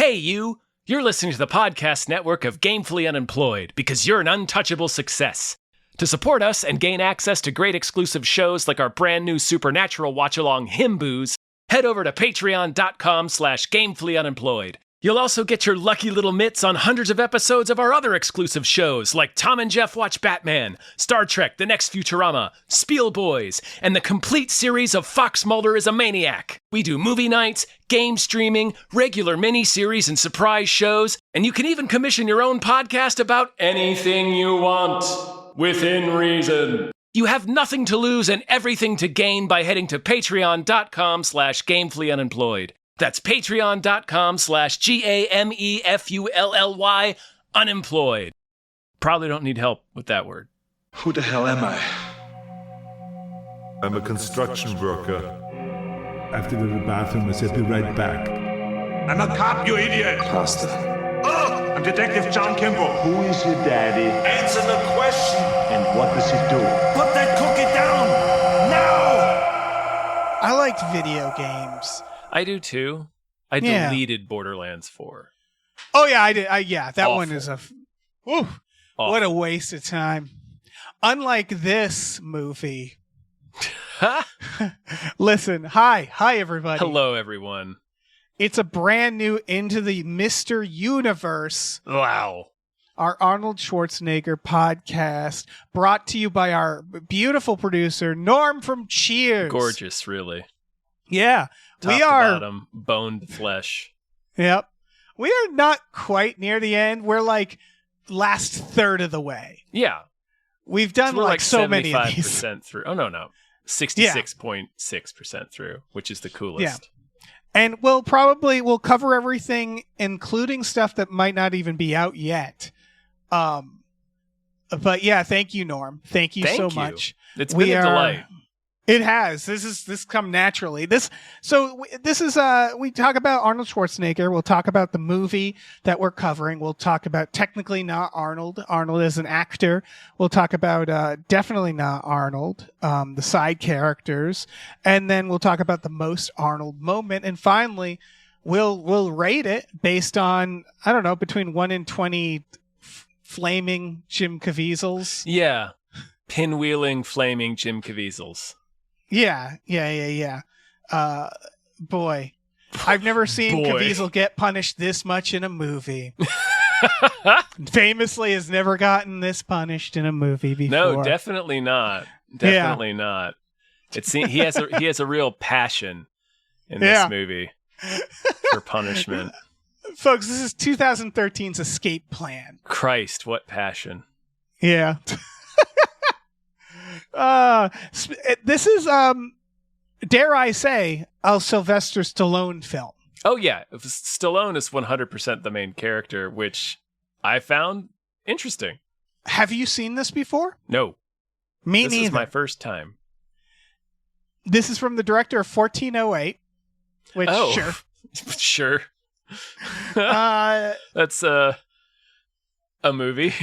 Hey, you! You're listening to the podcast network of Gamefully Unemployed because you're an untouchable success. To support us and gain access to great exclusive shows like our brand new Supernatural watch-along Himboos, head over to patreon.com/gamefullyunemployed. You'll also get your lucky little mitts on hundreds of episodes of our other exclusive shows like Tom and Jeff Watch Batman, Star Trek The Next Futurama, Spiel Boys, and the complete series of Fox Mulder is a Maniac. We do movie nights, game streaming, regular mini-series and surprise shows, and you can even commission your own podcast about anything you want, within reason. You have nothing to lose and everything to gain by heading to patreon.com/gamefullyunemployed. That's patreon.com/GAMEFULLY unemployed. Probably don't need help with that word. Who the hell am I? I'm a construction worker. I have to go to the bathroom. I said, be right back. I'm a cop, you idiot! Pasta. Oh, I'm Detective John Kimball. Who is your daddy? Answer the question! And what does he do? Put that cookie down! Now! I liked video games. I do too. I Yeah. deleted Borderlands 4. Oh yeah, I did. That Awful. one is whew, what a waste of time. Unlike this movie. Listen, hi everybody. Hello, everyone. It's a brand new Into the Mr. Universe, Wow. our Arnold Schwarzenegger podcast, brought to you by our beautiful producer Norm from Cheers. Gorgeous, really. Yeah, Top we to are. bottom, boned flesh. Yep, we are not quite near the end. We're like last third of the way. Yeah. We've done So we're like so many of these. 75% through. Oh, no. 66.6% through, which is the coolest. Yeah. And we'll cover everything, including stuff that might not even be out yet. But yeah, thank you, Norm. Thank you so much. It's been a delight. It has. This come naturally. We talk about Arnold Schwarzenegger. We'll talk about the movie that we're covering. We'll talk about technically not Arnold. Arnold as an actor. We'll talk about definitely not Arnold, the side characters, and then we'll talk about the most Arnold moment. And finally, we'll rate it based on, I don't know, between 1 and 20 flaming Jim Caviezel's. Yeah. Pinwheeling, flaming Jim Caviezel's. Yeah. Boy, I've never seen Caviezel get punished this much in a movie. Famously has never gotten this punished in a movie before. No, definitely not. Definitely not. He has a real passion in this movie for punishment. Folks, this is 2013's Escape Plan. Christ, what passion. Yeah. This is, dare I say, a Sylvester Stallone film. Oh, yeah. Stallone is 100% the main character, which I found interesting. Have you seen this before? No. Me neither. This is my first time. This is from the director of 1408, which, sure. Sure. That's a movie.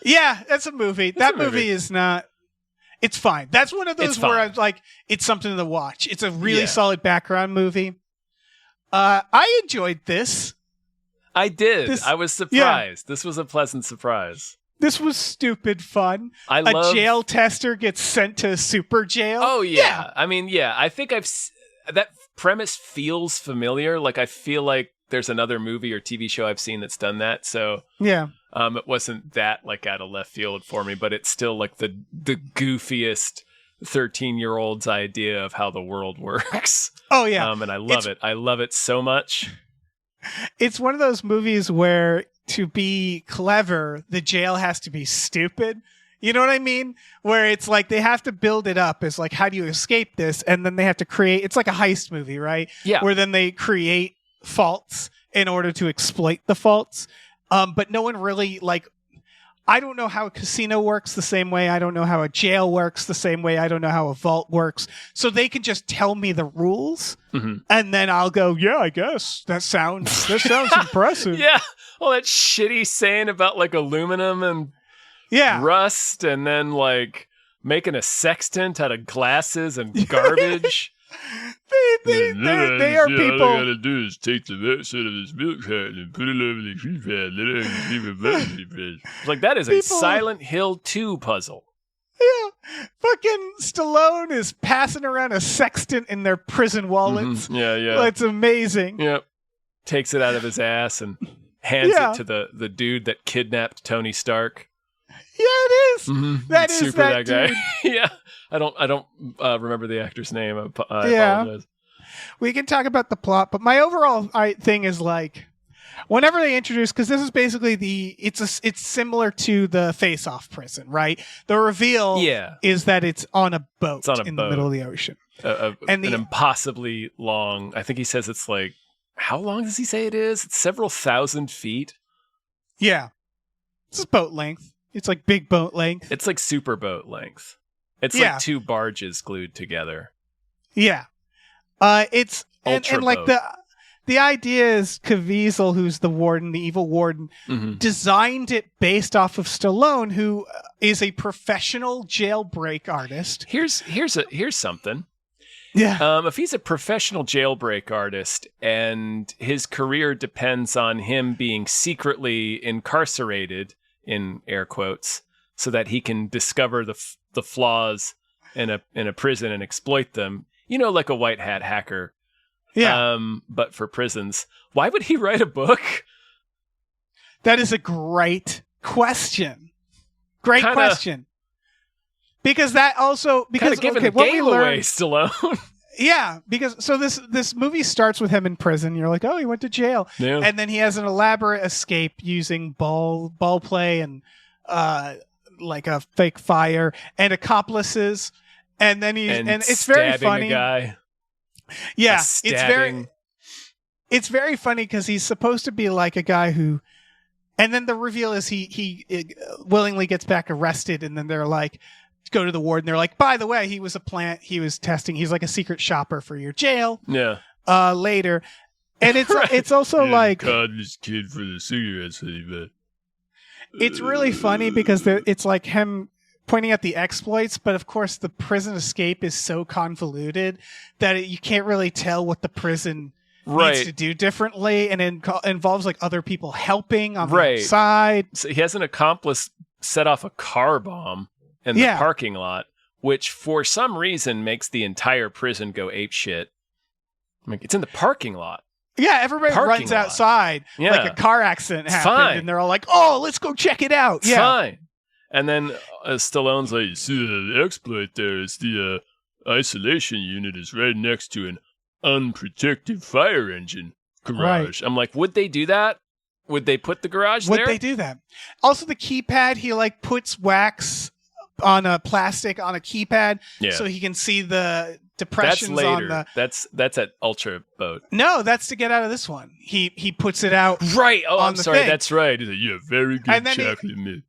Yeah, that's a movie. That movie is not... It's fine. That's one of those where I'm like, it's something to watch. It's a really solid background movie. I enjoyed this. I did. I was surprised. Yeah. This was a pleasant surprise. This was stupid fun. A jail tester gets sent to super jail. Oh, yeah. I mean, yeah. I think that premise feels familiar. Like, I feel like there's another movie or TV show I've seen that's done that. So yeah. It wasn't that like out of left field for me, but it's still like the goofiest 13-year-old's idea of how the world works. Oh yeah. And I love it. I love it so much. It's one of those movies where to be clever, the jail has to be stupid. You know what I mean? Where it's like they have to build it up as like, how do you escape this? And then they have to create, it's like a heist movie, right? Yeah. Where then they create faults in order to exploit the faults. But no one really, like, I don't know how a casino works the same way. I don't know how a jail works the same way. I don't know how a vault works. So they can just tell me the rules, and then I'll go, yeah, I guess that sounds impressive. Yeah, all that shitty saying about like aluminum and rust, and then like making a sextant out of glasses and garbage. They are people. All I gotta do is take the outside of this milk carton and put it over the keypad. Then I can leave it button. Like, that is a People- Silent Hill 2 puzzle. Yeah, fucking Stallone is passing around a sextant in their prison wallets. Yeah, yeah. Well, it's amazing. Yep. Takes it out of his ass and hands Yeah. it to the dude that kidnapped Tony Stark. Yeah, it is. Mm-hmm. That is Super that guy. dude. Yeah. I don't remember the actor's name. I Yeah. apologize. We can talk about the plot, but my overall thing is like, whenever they introduce, because this is basically it's similar to the Face Off prison, right? The reveal Yeah. is that it's on a boat It's on a in boat. the middle of the ocean. And An the- impossibly long. I think he says it's like, how long does he say it is? It's several thousand feet. Yeah, this is boat length. It's like big boat length. It's like super boat length. It's Yeah. like two barges glued together. Yeah, it's and Ultra like boat. the idea is Caviezel, who's the warden, the evil warden, Mm-hmm. designed it based off of Stallone, who is a professional jailbreak artist. Here's something. Yeah. If he's a professional jailbreak artist and his career depends on him being secretly incarcerated, in air quotes, so that he can discover the flaws in a prison and exploit them, like a white hat hacker. Yeah. But for prisons, why would he write a book? That is a great question. Great Kinda- question. Because that also Kind because of giving okay, the what we game away, learned, Stallone. yeah, because so this movie starts with him in prison. You're like, oh, he went to jail, Yeah. and then he has an elaborate escape using ball play and like a fake fire and accomplices, and then and it's very stabbing funny. a guy. Yeah, A stabbing. it's very funny because he's supposed to be like a guy who, and then the reveal is he willingly gets back arrested, and then they're like, go to the ward, and they're like, by the way, he was a plant, he was testing, he's like a secret shopper for your jail. Yeah. Later, and it's Right. it's also like caught this kid for the cigarettes that he bought. it's really funny because it's like him pointing at the exploits, but of course the prison escape is so convoluted that you can't really tell what the prison needs to Right. do differently, and it involves like other people helping on the Right. outside. So he has an accomplice set off a car bomb in the Yeah. parking lot, which for some reason makes the entire prison go apeshit. Like, it's in the parking lot. Yeah, everybody Parking runs lot. outside Yeah. like a car accident It's happened, fine. and they're all like, "Oh, let's go check it out." It's Yeah, fine. And then Stallone's like, You see the exploit there is the isolation unit is right next to an unprotected fire engine garage. I'm like, would they do that? Would they put the garage would there? they do that? Also, the keypad, he like puts wax on a plastic on a keypad Yeah. so he can see the That's depressions on later. the. That's at Ultra Boat. No, that's to get out of this one. He puts it out. Right. Oh, On I'm the sorry. thing. That's right. He's like, yeah, very good And then chocolate milk.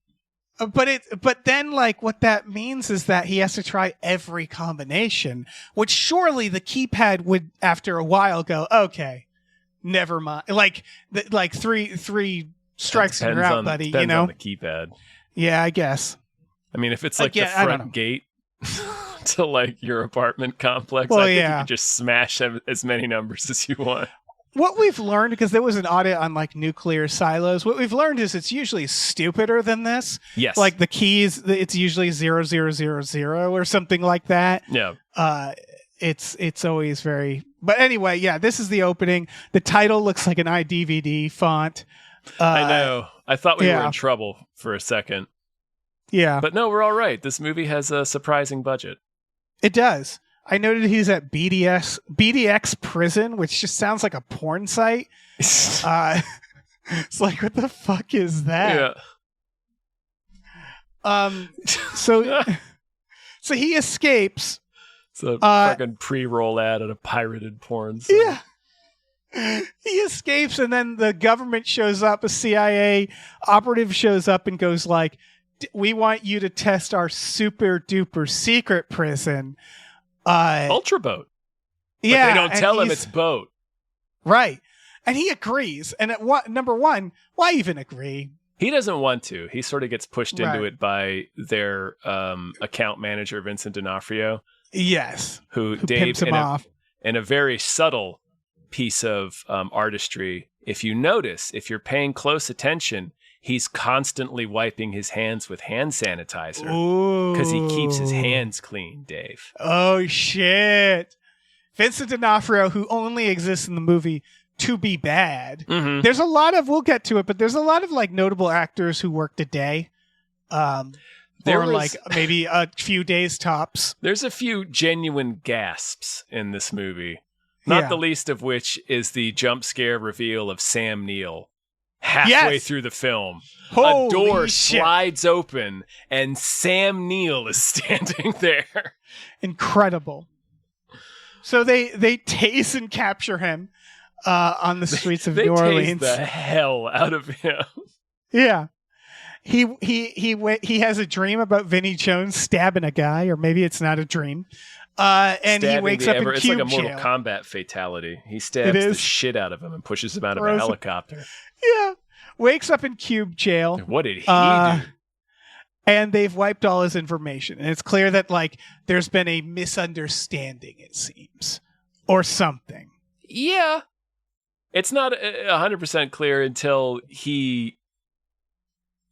But then like what that means is that he has to try every combination, which surely the keypad would after a while go, okay, never mind. Like three strikes and you're out, buddy. You Depends know? on the keypad. Yeah, I guess. I mean, if it's like Again, the I don't know. front gate to like your apartment complex, Well, I think you yeah. can just smash as many numbers as you want. What we've learned, because there was an audit on like nuclear silos, what we've learned is it's usually stupider than this. Yes. Like the keys, it's usually 0000 or something like that. yeah. It's always very. But anyway, yeah, this is the opening. The title looks like an iDVD font. I know. I thought we were yeah. in trouble for a second, Yeah, but no, we're all right. This movie has a surprising budget. it does. I noted he's at BDX prison, which just sounds like a porn site. It's like, what the fuck is that? yeah. So he escapes. It's a fucking pre-roll ad at a pirated porn site. Yeah. He escapes, and then the government shows up. A CIA operative shows up and goes like, "We want you to test our super duper secret prison." Ultra Boat. But Yeah, they don't and tell him he's- it's Boat. right, and he agrees. And at number one, why even agree? He doesn't want to. He sort of gets pushed into Right. it by their account manager, Vincent D'Onofrio. Yes. who Who Dave pimps him off. in a very subtle piece of artistry. If you notice, if you're paying close attention, he's constantly wiping his hands with hand sanitizer because he keeps his hands clean, Dave. Oh, shit. Vincent D'Onofrio, who only exists in the movie to be bad. Mm-hmm. There's a lot of, we'll get to it, but there's a lot of like notable actors who worked a day. There or was- like maybe a few days tops. There's a few genuine gasps in this movie, not Yeah. the least of which is the jump scare reveal of Sam Neill halfway Yes. through the film. Holy A door shit. slides open and Sam Neill is standing there. Incredible. So they tase and capture him on the streets of They New tase Orleans. the hell out of him. Yeah. He has a dream about Vinnie Jones stabbing a guy, or maybe it's not a dream. And he Stabbing wakes the up ever- in It's like cube a Mortal jail. Kombat fatality. He stabs the is. shit out of him and pushes him out of a Throws him- helicopter. Yeah. Wakes up in cube jail. What did he Uh, do? And they've wiped all his information. And it's clear that like there's been a misunderstanding, it seems. Or something. Yeah. It's not 100% clear until he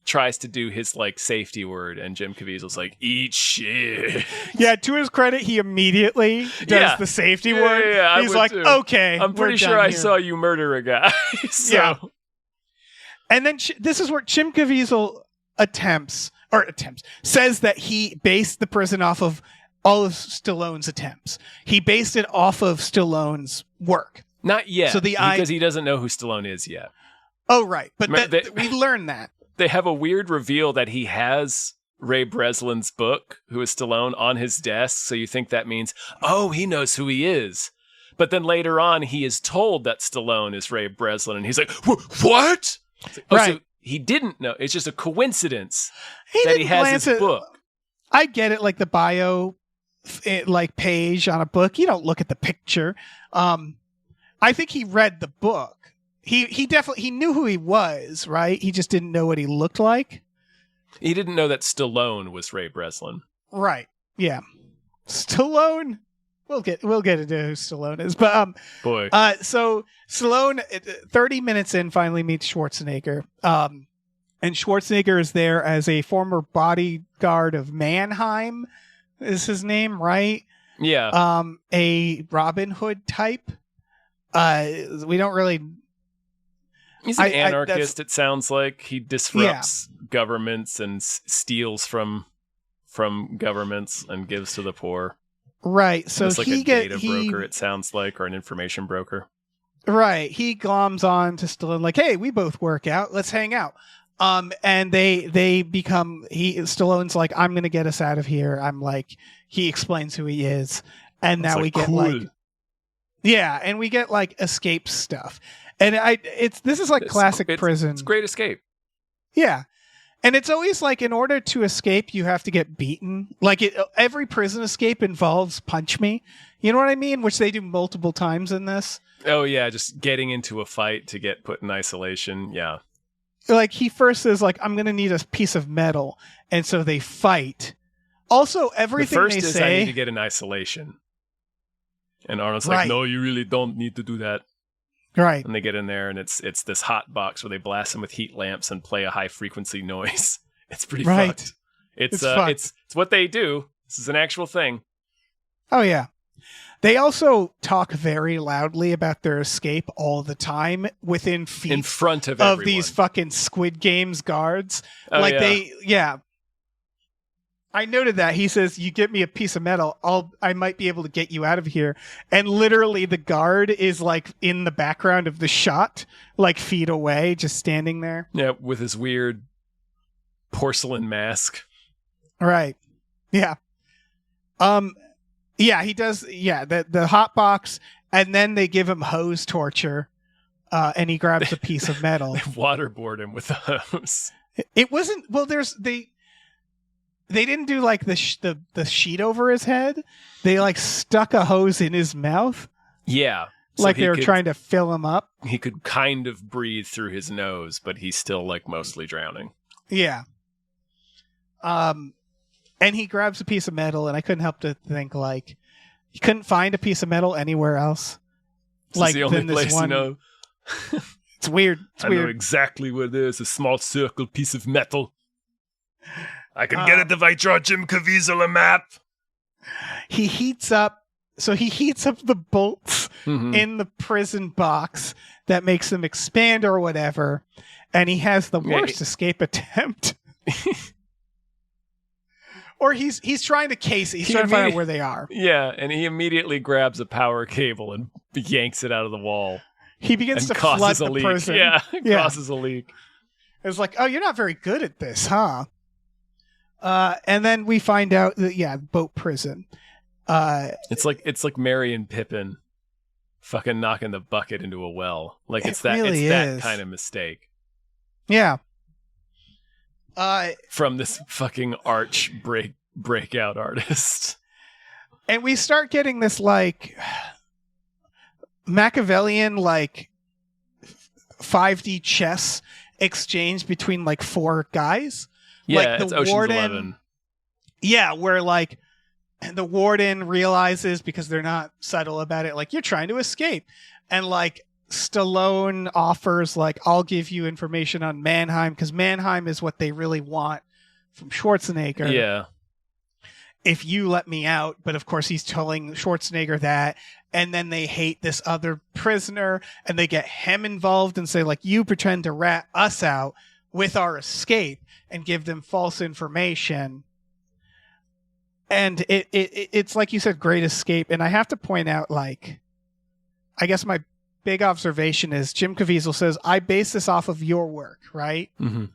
tries to do his like safety word and Jim Caviezel's like, eat shit. Yeah, to his credit, he immediately does Yeah. the safety Yeah, word. yeah, I He's would like, too. okay. I'm pretty we're sure done I here. saw you murder a guy. So, Yeah. And then this is where Jim Caviezel says that he based the prison off of all of Stallone's attempts. He based it off of Stallone's work. Not yet. So because he doesn't know who Stallone is yet. Oh, right. But Ma- they- we learned that. They have a weird reveal that he has Ray Breslin's book, who is Stallone, on his desk. So you think that means, oh, he knows who he is. But then later on, he is told that Stallone is Ray Breslin, and he's like, what? It's like, oh, Right. so he didn't know. It's just a coincidence He that he didn't has glance his at- book. I get it, like the bio, like page on a book. You don't look at the picture. I think he read the book. He definitely knew who he was, right? He just didn't know what he looked like. He didn't know that Stallone was Ray Breslin. Right. Yeah. Stallone. We'll get into who Stallone is, but Boy. so Stallone, 30 minutes in, finally meets Schwarzenegger. And Schwarzenegger is there as a former bodyguard of Mannheim, is his name, right? Yeah. A Robin Hood type. We don't really. He's an I- anarchist, it sounds like. He disrupts governments and steals from governments and gives to the poor. Right. So It's like he a data he broker, it sounds like, or an information broker. right. He gloms on to Stallone like, hey, we both work out. Let's hang out. And they become. Stallone's like, I'm gonna get us out of here. I'm like, he explains who he is, and It's now like, we get cool. like, yeah, and we get like escape stuff. And this is like classic prison. It's Great Escape. Yeah. And it's always like, in order to escape, you have to get beaten. Like every prison escape involves punch me. You know what I mean? Which they do multiple times in this. Oh, yeah, just getting into a fight to get put in isolation. Yeah. Like he first says, like, I'm going to need a piece of metal. And so they fight. Also, everything the first they is say. I need to get in isolation. And Arnold's Right. like, no, you really don't need to do that. Right. And they get in there, and it's this hot box where they blast them with heat lamps and play a high frequency noise. It's pretty Right. fucked. It's fucked. it's what they do. This is an actual thing. Oh, yeah. They also talk very loudly about their escape all the time within feet In front of of everyone. these fucking Squid Games guards. Oh, like yeah. I noted that. He says, you get me a piece of metal, I might be able to get you out of here. And literally the guard is like in the background of the shot, like feet away, just standing there. Yeah, with his weird porcelain mask. Right. Yeah. Yeah, he does. Yeah. The hot box, and then they give him hose torture. And he grabs a piece of metal. They waterboard him with a hose. It wasn't, well, they didn't do like the sheet over his head. They like stuck a hose in his mouth, Yeah. like he they were could- trying to fill him up. He could kind of breathe through his nose, but he's still like mostly drowning. Yeah. And he grabs a piece of metal, and I couldn't help to think, like, you couldn't find a piece of metal anywhere else. This is the only place you know. It's weird. It's I know weird. exactly where there's a small circle piece of metal. I can get it if I draw Jim Caviezel a map. He heats up the bolts Mhm. in the prison box that makes them expand or whatever, and he has the Yeah, worst escape attempt. Or he's trying to case it. He's trying to find out where they are. Yeah, and he immediately grabs a power cable and yanks it out of the wall. He begins And to flood causes the a leak. prison. Yeah, Yeah. causes a leak. It's like, oh, you're not very good at this, huh? And then we find out that boat prison. It's like Merry and Pippin fucking knocking the bucket into a well. Like It it's that really it's that is. kind of mistake Yeah. from this fucking arch breakout artist. And we start getting this like Machiavellian like 5D chess exchange between like four guys. Yeah, Like the it's Ocean's warden- 11. Yeah, where like the warden realizes, because they're not subtle about it, like, you're trying to escape. And like Stallone offers, like, I'll give you information on Mannheim, because Mannheim is what they really want from Schwarzenegger. Yeah. If you let me out. But of course he's telling Schwarzenegger that, and then they hate this other prisoner, and they get him involved and say, like, you pretend to rat us out with our escape, and give them false information. And it's like you said, great escape. And I have to point out, like, I guess my big observation is Jim Caviezel says, I base this off of your work, right? Mm-hmm.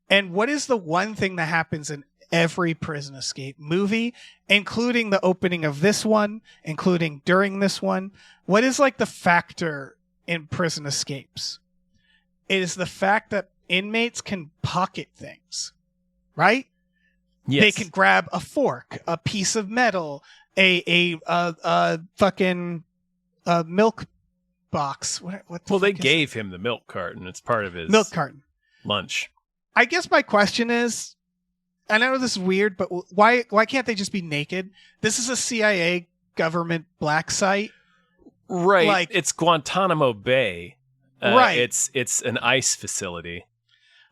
And what is the one thing that happens in every prison escape movie, including the opening of this one, including during this one? What is like the factor in prison escapes? It is the fact that inmates can pocket things, right? Yes. They can grab a fork, a piece of metal, a fucking milk box. What the Well, they fuck is gave him the milk carton. It's part of his it? Milk carton. lunch. I guess my question is, I know this is weird, but why can't they just be naked? This is a CIA government black site. Right. Like- It's Guantanamo Bay. Right. It's an ice facility.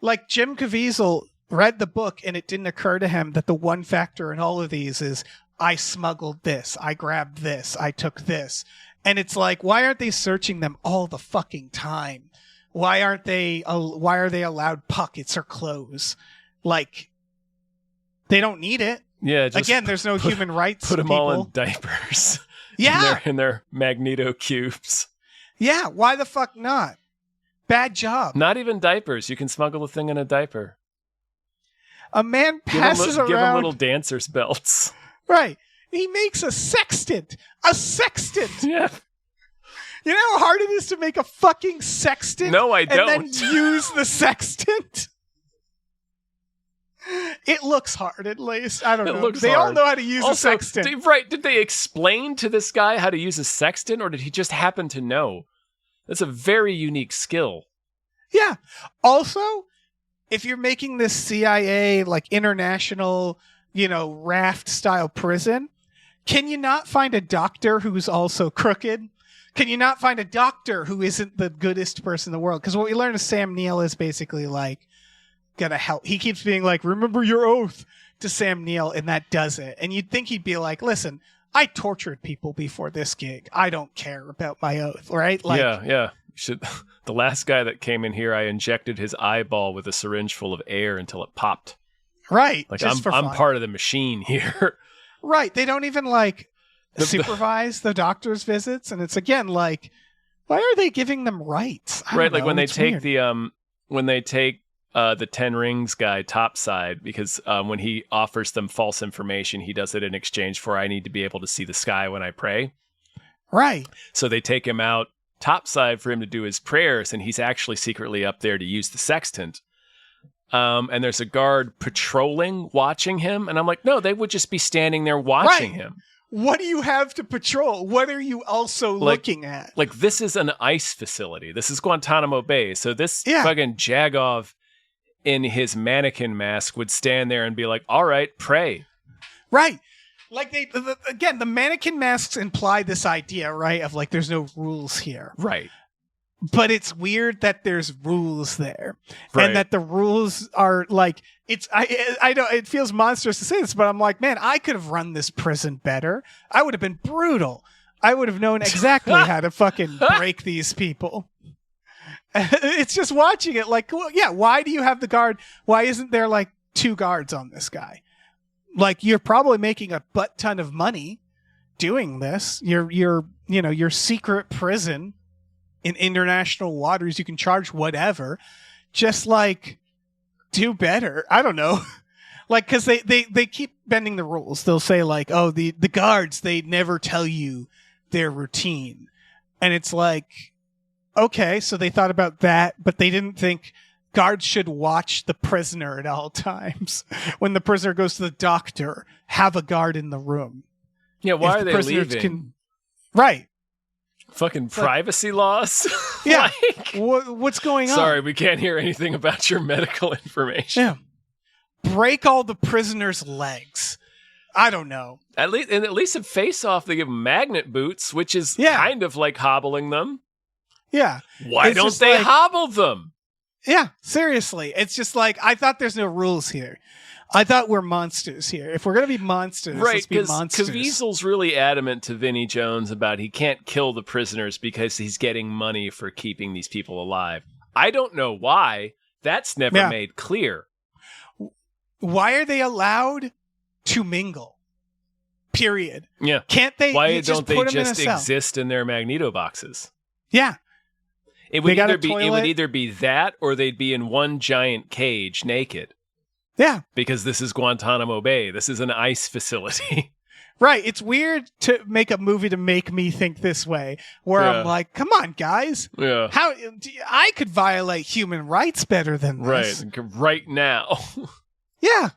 Like, Jim Caviezel read the book, and it didn't occur to him that the one factor in all of these is, I smuggled this, I grabbed this, I took this. And it's like, why aren't they searching them all the fucking time? Why are they allowed pockets or clothes? Like, they don't need it. Yeah. Just Again, there's no human rights. put them people. all in diapers. Yeah. in their Magneto cubes. Yeah. Why the fuck not? Bad job. Not even diapers. You can smuggle a thing in a diaper. A man passes Give them around. little dancer's belts. Right. He makes a sextant. A sextant. Yeah. You know how hard it is to make a fucking sextant? No, I and then don't. use the sextant? It looks hard, at least. I don't It know. looks They all hard. know how to use a Also, sextant. right? Did they explain to this guy how to use a sextant, or did he just happen to know? That's a very unique skill. Yeah. Also, if you're making this CIA, like, international, raft style prison, can you not find a doctor who's also crooked? Can you not find a doctor who isn't the goodest person in the world? Because what we learn is Sam Neill is basically like gonna help. He keeps being like, remember your oath to Sam Neill, and that does it. And you'd think he'd be like, listen, I tortured people before this gig. I don't care about my oath, right? Like, yeah. The last guy that came in here, I injected his eyeball with a syringe full of air until it popped. right. Like just for I'm fun. part of the machine here. Right. They don't even like The- supervise the doctor's visits. And it's again like, why are they giving them rights? I Right, don't like know. when they It's take weird. the 10 Rings guy topside, because when he offers them false information, he does it in exchange for, I need to be able to see the sky when I pray. Right. So they take him out topside for him to do his prayers, and he's actually secretly up there to use the sextant. And there's a guard patrolling, watching him, and I'm like, no, they would just be standing there watching Right. him. What do you have to patrol? What are you also looking at? Like, this is an ice facility. This is Guantanamo Bay. So this Yeah. fucking Jagov in his mannequin mask would stand there and be like, all right, pray. Right. Like again, the mannequin masks imply this idea, right, of like there's no rules here. Right. But it's weird that there's rules there, Right. and that the rules are like I know it feels monstrous to say this, but I'm like, man, I could have run this prison better. I would have been brutal. I would have known exactly how to fucking break these people. It's just watching it like, well, yeah, why do you have the guard? Why isn't there like 2 guards on this guy? Like, you're probably making a butt ton of money doing this. Your secret prison in international waters, you can charge whatever. Just like do better. I don't know. Like, because they keep bending the rules. They'll say like, oh, the guards, they never tell you their routine. And it's like, okay, so they thought about that, but they didn't think guards should watch the prisoner at all times. When the prisoner goes to the doctor, have a guard in the room. Yeah, why If are the they prisoners leaving? Right. Fucking privacy laws? Yeah. Like, What's going on? sorry, we can't hear anything about your medical information. Yeah. Break all the prisoners' legs. I don't know. At least in Face Off, they give them magnet boots, which is Yeah. kind of like hobbling them. Yeah. Why It's don't just they like- hobble them? Yeah. Seriously. It's just like, I thought there's no rules here. I thought we're monsters here. If we're going to be monsters, Right, let's be monsters. Caviezel's really adamant to Vinnie Jones about he can't kill the prisoners because he's getting money for keeping these people alive. I don't know why. That's never Yeah. made clear. Why are they allowed to mingle? Period. Yeah. Can't they? Why you don't they put 'em in a just cell? exist in their Magneto boxes? Yeah. It would They got a either be that or they'd be in one giant cage naked. Yeah. Because this is Guantanamo Bay. This is an ICE facility. Right. It's weird to make a movie to make me think this way, where Yeah. I'm like, come on, guys. Yeah. How I could violate human rights better than this. Right. Right now. Yeah.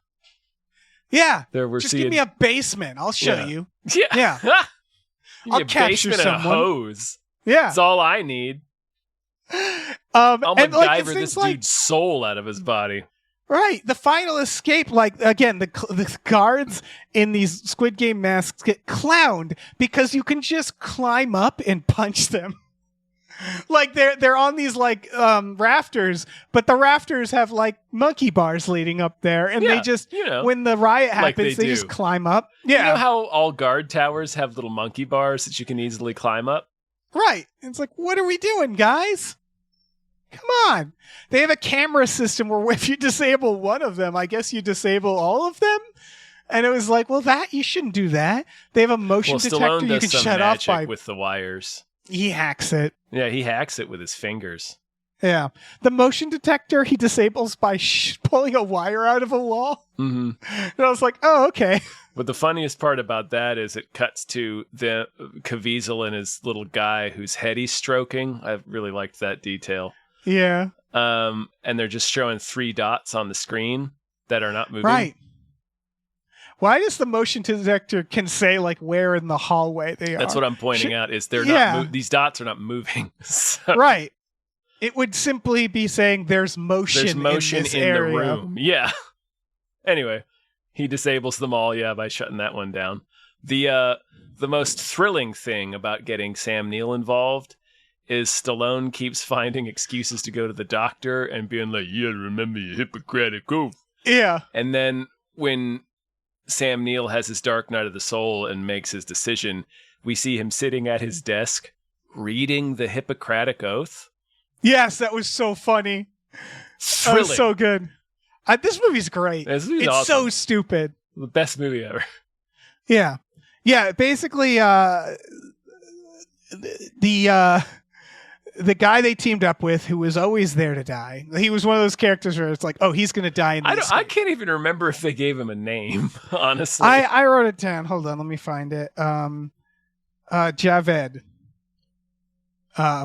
Yeah. There we're Just seeing give me a basement. I'll show Yeah. you. Yeah. Yeah. Give me I'll a capture basement and a someone. hose. Yeah. That's all I need. I'll and like, MacGyver it's this things like, dude's soul out of his body. right, the final escape, like, again, the guards in these Squid Game masks get clowned because you can just climb up and punch them. Like, they're on these, like, rafters, but the rafters have, like, monkey bars leading up there, and they Yeah, just, you know, when the riot like happens, they they do. just climb up. Yeah, You know how all guard towers have little monkey bars that you can easily climb up? right. It's like, what are we doing, guys? Come on. They have a camera system where if you disable one of them, I guess you disable all of them. And it was like, well, you shouldn't do that. They have a motion Well, detector Stallone you does can some shut off magic by. with the wires. He hacks it. Yeah, he hacks it with his fingers. Yeah. The motion detector he disables by pulling a wire out of a wall. Mm-hmm. And I was like, oh, okay. But the funniest part about that is it cuts to the Caviezel and his little guy whose head he's stroking. I really liked that detail. Yeah. And they're just showing 3 dots on the screen that are not moving. Right. Why does the motion detector can say like where in the hallway they are? That's what I'm pointing out is they're Yeah. not these dots are not moving. So Right. It would simply be saying there's motion, there's motion in this in area. the room. Yeah. Anyway, he disables them all, by shutting that one down. The most thrilling thing about getting Sam Neill involved is Stallone keeps finding excuses to go to the doctor and being like, yeah, remember your Hippocratic oath. Yeah. And then when Sam Neill has his Dark Night of the Soul and makes his decision, we see him sitting at his desk reading the Hippocratic Oath. Yes, that was so funny. That Thrilling. was so good. This movie's great. This movie's It's awesome. so stupid. The best movie ever. Yeah. Yeah, basically the guy they teamed up with who was always there to die. He was one of those characters where it's like, oh, he's going to die in this. I can't even remember if they gave him a name, honestly. I wrote it down. Hold on, let me find it. Javed.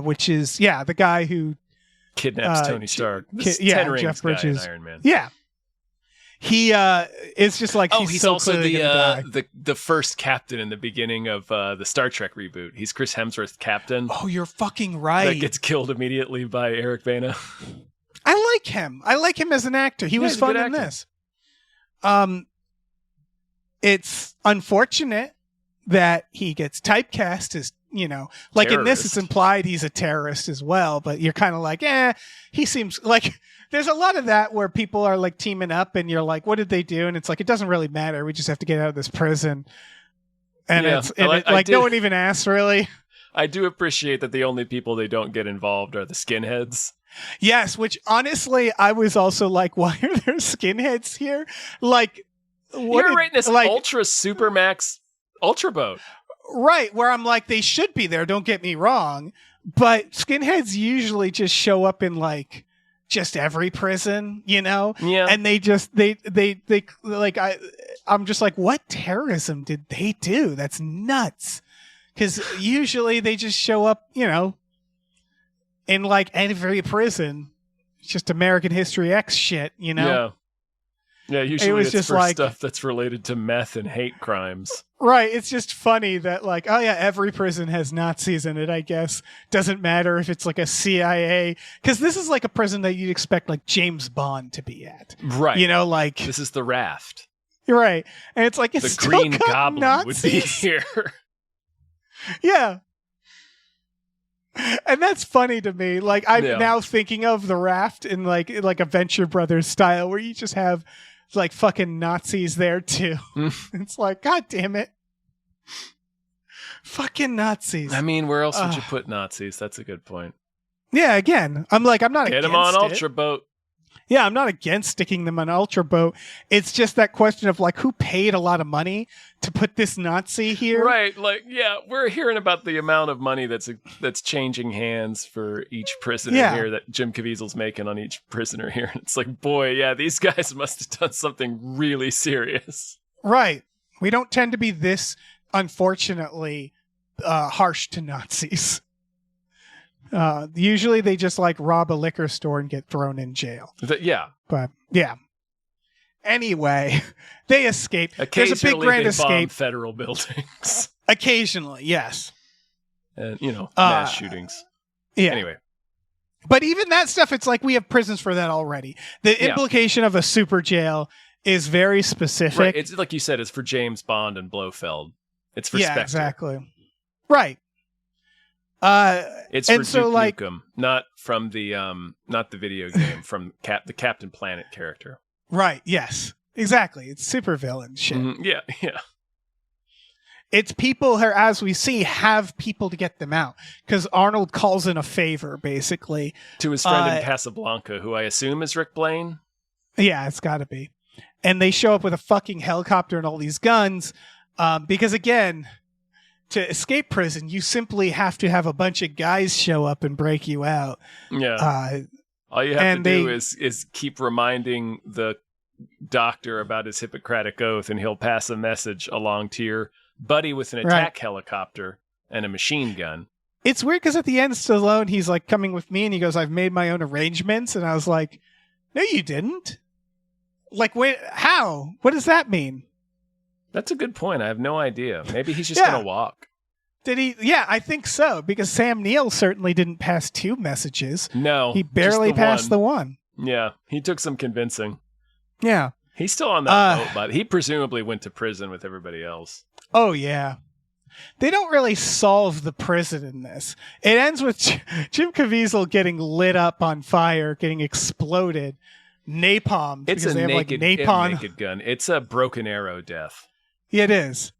Which is the guy who Kidnaps Tony Stark. This is yeah, 10 Rings Jeff guy in Bridges. Iron Man. Yeah. He it's just like Oh, he's he's so also clearly gonna die. the first captain in the beginning of the Star Trek reboot. He's Chris Hemsworth's captain Oh, you're fucking right. that gets killed immediately by Eric Bana. I like him. I like him as an actor. He was he's a good fun in actor. this. it's unfortunate that he gets typecast as, like in this, it's Terrorist. implied he's a terrorist as well, but you're kind of like, he seems like there's a lot of that where people are like teaming up and you're like, what did they do? And it's like, it doesn't really matter. We just have to get out of this prison. And Yeah, I did- no one even asks really. I do appreciate that the only people they don't get involved are the skinheads. Yes, which honestly, I was also like, why are there skinheads here? Like, what You're rating this like, Ultra Supermax Ultra Boat. right, where I'm like, they should be there, don't get me wrong. But skinheads usually just show up in like just every prison, Yeah. And they just they like I'm just like, what terrorism did they do? That's nuts. Because usually they just show up, in like every prison. It's just American History X shit, Yeah. Yeah, usually was it's just for like- stuff that's related to meth and hate crimes. Right. It's just funny that like, oh yeah, every prison has Nazis in it, I guess. Doesn't matter if it's like a CIA. Because this is like a prison that you'd expect like James Bond to be at. Right. Like, This is the raft. you're right. And it's like, it's The still Green got Goblin would be Nazis. here. Yeah. And that's funny to me. Like I'm Yeah. now thinking of the raft in like a Venture Brothers style where you just have like fucking Nazis there too. It's like, God damn it. Fucking Nazis. I mean, where else would you Ugh. put Nazis? That's a good point. Yeah, again, I'm not Get against them on it. Ultra Boat. Yeah, I'm not against sticking them on Ultra Boat. It's just that question of like, who paid a lot of money to put this Nazi here? Right, like we're hearing about the amount of money that's changing hands for each prisoner Yeah. here that Jim Caviezel's making on each prisoner here. It's like, boy, yeah, these guys must have done something really serious. Right. We don't tend to be this, unfortunately, harsh to Nazis. Usually they just like rob a liquor store and get thrown in jail. Yeah, But yeah. Anyway, they escape. There's a big occasionally grand they escape. bomb federal buildings Occasionally, yes. and mass shootings. Yeah. Anyway, But even that stuff, it's like we have prisons for that already. The Yeah. implication of a super jail is very specific. right, it's like you said, it's for James Bond and Blofeld. It's for yeah, Spectre. exactly. Right. It's And for so, Duke like- Nukem, not from the not the video game, from the Captain Planet character. Right. Yes. Exactly. It's super villain shit. Mhm, yeah. It's people who, as we see, have people to get them out because Arnold calls in a favor, basically. To his friend in Casablanca, who I assume is Rick Blaine. Yeah, it's got to be. And they show up with a fucking helicopter and all these guns because, again, to escape prison, you simply have to have a bunch of guys show up and break you out. Yeah. All you have to and do they- is keep reminding the doctor about his Hippocratic oath, and he'll pass a message along to your buddy with an attack helicopter and a machine gun. It's weird because at the end, Stallone, he's like coming with me and he goes, I've made my own arrangements. And I was like, no, you didn't. Like, wait, how? What does that mean? That's a good point. I have no idea. Maybe he's just Yeah. going to walk. Did he? Yeah, I think so. Because Sam Neill certainly didn't pass 2 messages. No. He barely just passed the one. one. Yeah. He took some convincing. Yeah. He's still on that boat, but he presumably went to prison with everybody else. Oh, yeah. They don't really solve the prison in this. It ends with Jim Caviezel getting lit up on fire, getting exploded, napalmed. It's because a they have, naked, like, napalm. naked gun. It's a broken arrow death. Yeah, it is.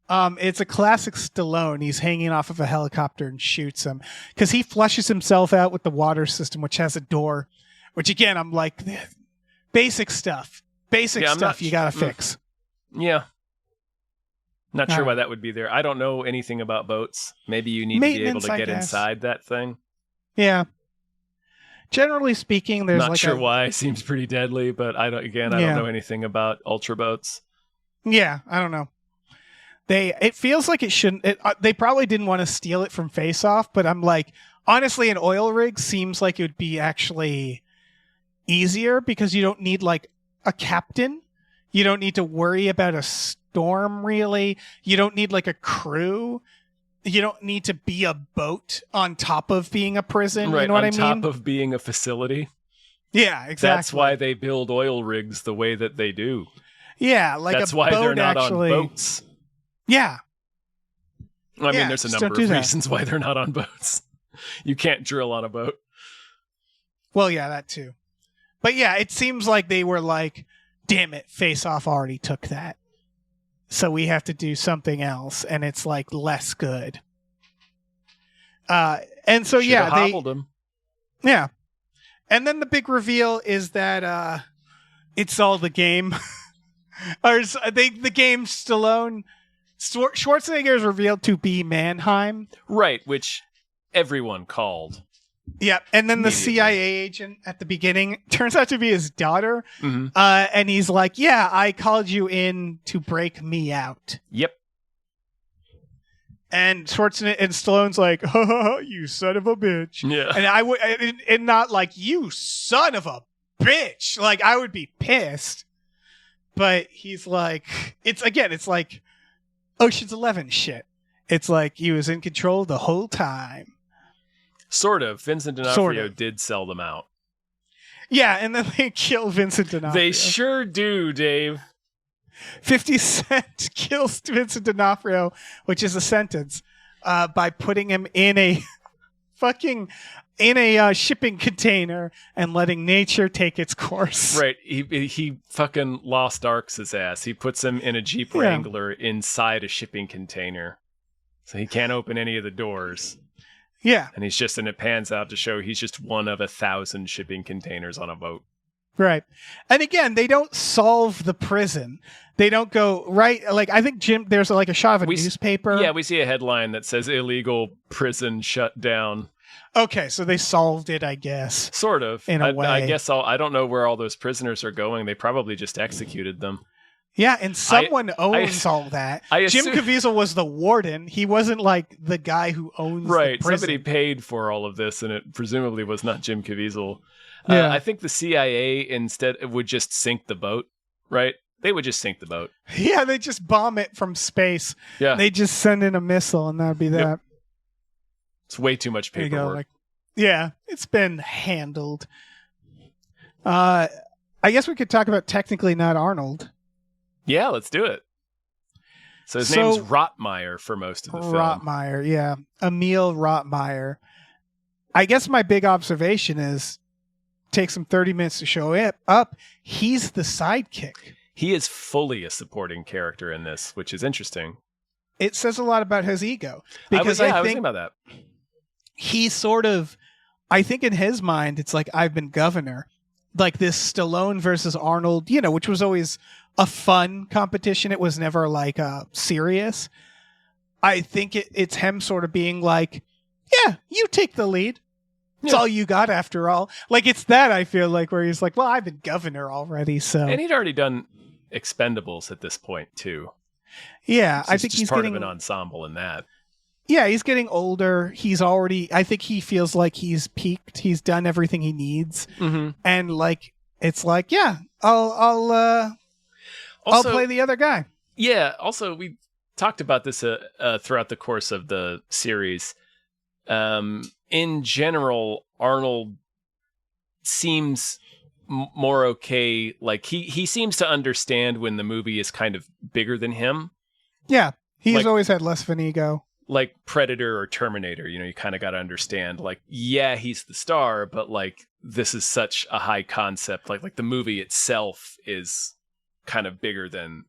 It's a classic Stallone. He's hanging off of a helicopter and shoots him because he flushes himself out with the water system, which has a door. Which again, I'm like, basic stuff. Basic Yeah, I'm stuff not- you gotta fix. Yeah. Not All sure why right. that would be there. I don't know anything about boats. Maybe you need to be able Maintenance, to I get guess. inside that thing. Yeah. Generally speaking, there's Not like sure why. Seems pretty deadly, but I don't Yeah. know anything about ultra boats. Yeah, I don't know. It feels like it shouldn't. They probably didn't want to steal it from Face Off, but I'm like, honestly, an oil rig seems like it would be actually easier because you don't need like a captain. You don't need to worry about a storm, really. You don't need like a crew. You don't need to be a boat on top of being a prison. Right, You know what on I top mean? of being a facility. Yeah, exactly. That's why they build oil rigs the way that they do. Yeah, like That's a why boat they're not actually. on boats. Yeah, I mean, Yeah, there's a just number don't of do that. reasons why they're not on boats. You can't drill on a boat. well, yeah, that too. But yeah, it seems like they were like, damn it, Face Off already took that. So we have to do something else, and it's like less good. And so Should've yeah, hobbled him. yeah. And then the big reveal is that it's all the game. The game Stallone Schwarzenegger is revealed to be Mannheim. Right, which everyone called. Yeah, and then the Immediately. CIA agent at the beginning turns out to be his daughter. Mm-hmm. And he's like, yeah, I called you in to break me out. Yep. And Schwarzenegger and Stallone's like, you son of a bitch. Yeah. And I would, and not like, you son of a bitch. Like, I would be pissed. But he's like, it's like Ocean's 11 shit. It's like he was in control the whole time. Sort of. Vincent D'Onofrio Sort of. did sell them out. Yeah, and then they kill Vincent D'Onofrio. They sure do, Dave. 50 Cent kills Vincent D'Onofrio, which is a sentence, by putting him in a shipping container and letting nature take its course. Right. He fucking Lost Arks his ass. He puts him in a Jeep Yeah. Wrangler inside a shipping container. So he can't open any of the doors. Yeah, And it pans out to show he's just one of 1,000 shipping containers on a boat. right. And again, they don't solve the prison. They don't go right. Like I think there's like a shot of a newspaper. Yeah, we see a headline that says illegal prison shut down. Okay, so they solved it, I guess. Sort of. In a I way. guess I don't know where all those prisoners are going. They probably just executed them. Yeah, and someone owns all that. I Jim assume- Caviezel was the warden. He wasn't like the guy who owns Right. the prison. Somebody paid for all of this, and it presumably was not Jim Caviezel. Yeah. I think the CIA instead would just sink the boat, right? They would just sink the boat. Yeah, they just bomb it from space. Yeah. They just send in a missile, and that'd be that. Yep. It's way too much There you paperwork. go. Like, yeah, it's been handled. I guess we could talk about technically not Arnold. Yeah, let's do it. So his So- name's Rotmeyer for most of the film. Rotmeyer, yeah. Emil Rotmeyer. I guess my big observation is takes him 30 minutes to show it up. He's the sidekick. He is fully a supporting character in this, which is interesting. It says a lot about his ego. I Because was I thinking think about that. he sort of, I think in his mind, it's like, I've been governor. Like this Stallone versus Arnold, which was always a fun competition. It was never like serious. I think it's him sort of being like, yeah, you take the lead. It's Yeah. all you got after all. Like it's that I feel like where he's like, well, I've been governor already. So And he'd already done Expendables at this point, too. yeah, So I he's think just he's part getting, of an ensemble in that. yeah, he's getting older. He's already, I think he feels like he's peaked. He's done everything he needs. Mm-hmm. And like, it's like, yeah, I'll play the other guy. Yeah. Also, we talked about this throughout the course of the series. In general, Arnold seems more okay. Like he seems to understand when the movie is kind of bigger than him, Yeah, he's Like- always had less of an ego. like Predator or Terminator. You kind of got to understand. Like, yeah, he's the star, but like this is such a high concept. Like the movie itself is kind of bigger than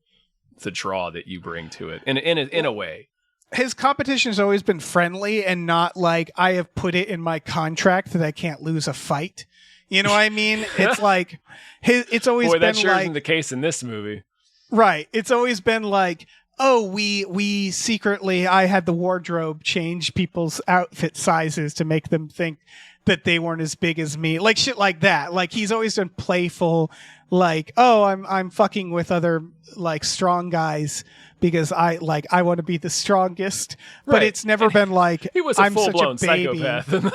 the draw that you bring to it. In a way. His competition has always been friendly and not like I have put it in my contract that I can't lose a fight. You know what I mean? It's like it's always Boy, been that sure like isn't the case in this movie. right. It's always been like, oh, we secretly I had the wardrobe change people's outfit sizes to make them think that they weren't as big as me. Like shit like that. Like he's always been playful, like, oh, I'm fucking with other like strong guys because I want to be the strongest. But Right. it's never been like He was a I'm such full-blown a baby. psychopath and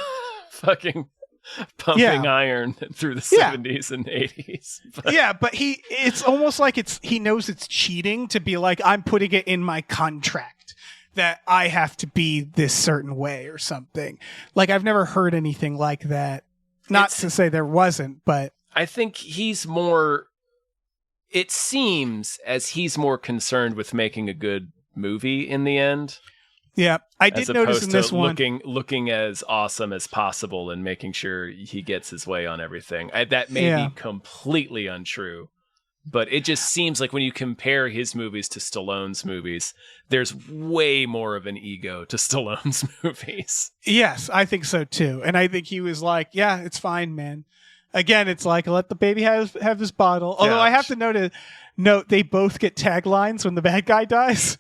fucking pumping Yeah. iron through the Yeah. 70s and 80s. But Yeah, but it's almost like he knows it's cheating to be like, I'm putting it in my contract that I have to be this certain way or something. Like I've never heard anything like that. Not It's- to say there wasn't, but I think he's more it seems as he's more concerned with making a good movie in the end, Yeah, I as did notice opposed in to this one. looking as awesome as possible and making sure he gets his way on everything. That may Yeah. be completely untrue, but it just seems like when you compare his movies to Stallone's movies, there's way more of an ego to Stallone's movies. Yes, I think so too. And I think he was like, yeah, it's fine, man. Again, it's like, let the baby have his bottle. Although Yeah. I have to note they both get taglines when the bad guy dies.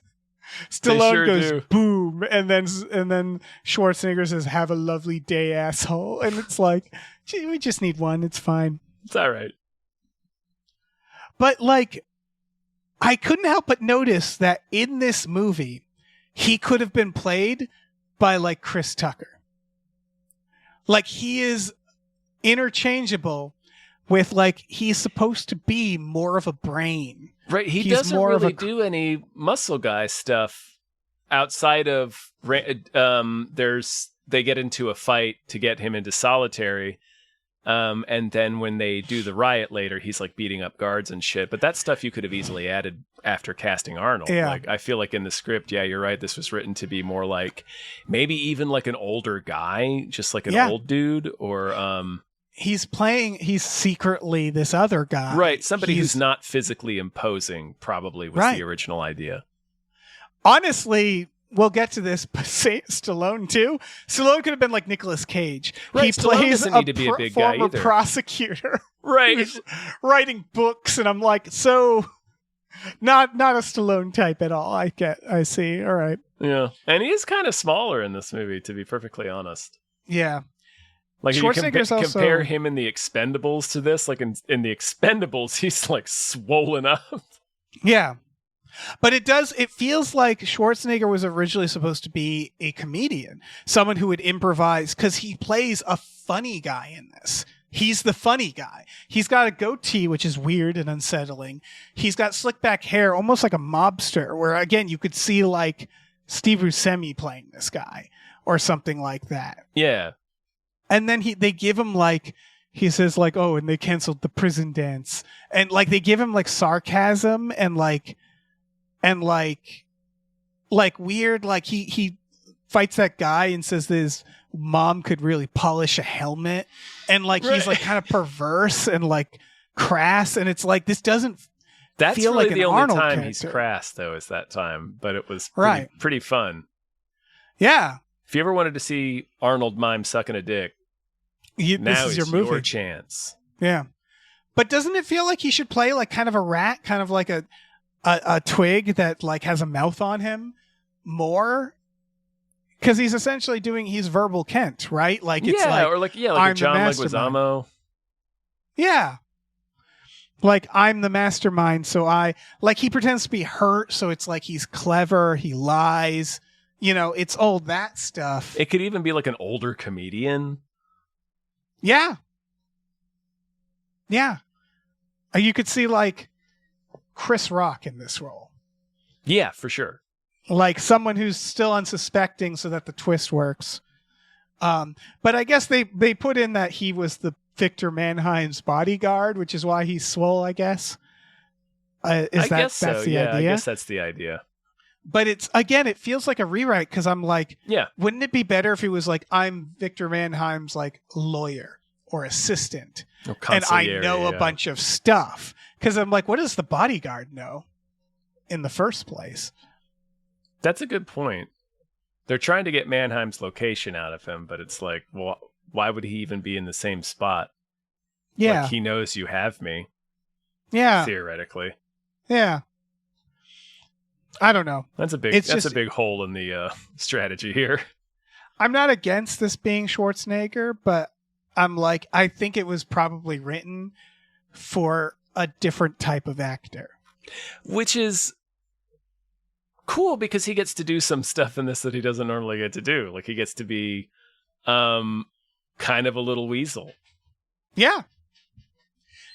Stallone sure goes do. boom, and then Schwarzenegger says, "Have a lovely day, asshole." And it's like, gee, we just need one. It's fine. It's all right. But like, I couldn't help but notice that in this movie, he could have been played by like Chris Tucker. Like he is interchangeable with like he's supposed to be more of a brain. Right, he He's doesn't more of really a- do any muscle guy stuff outside of they get into a fight to get him into solitary, and then when they do the riot later, he's like beating up guards and shit. But that stuff you could have easily added after casting Arnold. Yeah. Like I feel like in the script, yeah, you're right. This was written to be more like maybe even like an older guy, just like an Yeah. old dude, or He's secretly this other guy. right, somebody He's- who's not physically imposing. Probably was Right. the original idea. Honestly, we'll get to this, but say Stallone too. Stallone could have been like Nicolas Cage. Right, He Stallone plays doesn't need to be a big guy former either. prosecutor Right. who's writing books, and I'm like, so not a Stallone type at all. I see. All right. Yeah, and he is kind of smaller in this movie, to be perfectly honest. Yeah. Like if you Schwarzenegger's also- compare him in the Expendables to this, like in the Expendables, he's like swollen up. Yeah. But it feels like Schwarzenegger was originally supposed to be a comedian, someone who would improvise, because he plays a funny guy in this. He's the funny guy. He's got a goatee, which is weird and unsettling. He's got slick back hair, almost like a mobster, where again, you could see like Steve Buscemi playing this guy or something like that. Yeah, And then they give him like, he says like, oh, and they canceled the prison dance. And like, they give him like sarcasm and like weird, like he fights that guy and says that his mom could really polish a helmet. And like, he's like kind of perverse and like crass. And it's like, this doesn't that's feel really like an the only Arnold time he's character. crass, though, is that time. But it was Right. pretty fun. Yeah. If you ever wanted to see Arnold mime sucking a dick, This now is is your movie. your chance. Yeah. But doesn't it feel like he should play like kind of a rat, kind of like a twig that like has a mouth on him more? Because he's essentially he's verbal Kent, right? Like it's yeah, like, or like a I'm the John mastermind. Leguizamo. yeah. Like I'm the mastermind, so he pretends to be hurt, so it's like he's clever, he lies, it's all that stuff. It could even be like an older comedian. Yeah. Yeah. You could see like Chris Rock in this role. Yeah, for sure. Like someone who's still unsuspecting so that the twist works. But I guess they put in that he was the Victor Mannheim's bodyguard, which is why he's swole, I guess. I guess that's so. the Yeah, idea? I guess that's the idea. But it feels like a rewrite because I'm like, Yeah. wouldn't it be better if he was like, I'm Victor Mannheim's like lawyer or assistant, and I know a bunch of stuff? Because I'm like, what does the bodyguard know in the first place? That's a good point. They're trying to get Mannheim's location out of him, but it's like, well, why would he even be in the same spot? Yeah, Like, he knows you have me, yeah, theoretically. yeah. I don't know. That's a big It's that's just- a big hole in the strategy here. I'm not against this being Schwarzenegger, but I'm like, I think it was probably written for a different type of actor. Which is cool because he gets to do some stuff in this that he doesn't normally get to do. Like he gets to be kind of a little weasel. Yeah.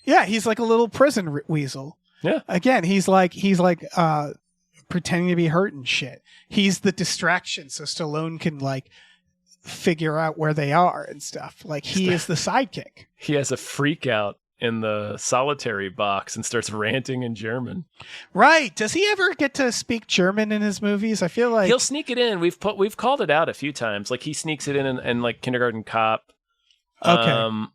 Yeah, he's like a little prison weasel. Yeah. Again, he's like pretending to be hurt and shit. He's the distraction so Stallone can like figure out where they are and stuff. Like he is the sidekick. He has a freak out in the solitary box and starts ranting in German. Right. Does he ever get to speak German in his movies? I feel like He'll sneak it in. We've called it out a few times. Like he sneaks it in like Kindergarten Cop. Okay.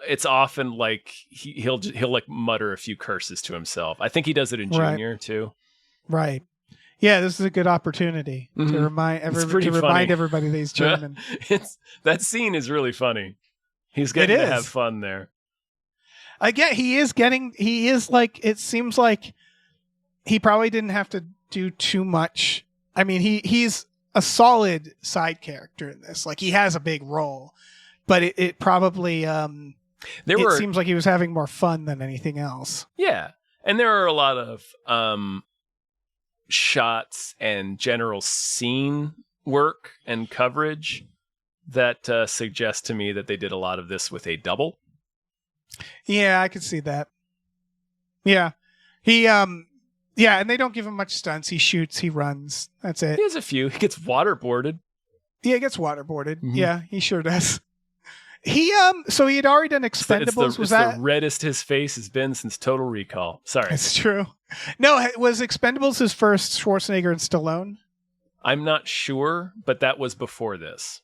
It's often like he'll like mutter a few curses to himself. I think he does it in Right. Junior too. Right. Yeah, this is a good opportunity to Mhm. remind pretty funny. remind everybody that he's German. That scene is really funny. He's getting to is. have fun there. Again, he is like, it seems like he probably didn't have to do too much. I mean, he's a solid side character in this. Like, he has a big role, but it probably, it seems like he was having more fun than anything else. Yeah. And there are a lot of shots and general scene work and coverage that suggest to me that they did a lot of this with a double. Yeah, I could see that. Yeah. And they don't give him much stunts. He shoots, he runs. That's it. He has a few. He gets waterboarded. Yeah, he gets waterboarded. Mhm. Yeah, he sure does. So he had already done Expendables. It's the reddest his face has been since Total Recall. Sorry. It's true. No, was Expendables his first Schwarzenegger and Stallone? I'm not sure, but that was before this.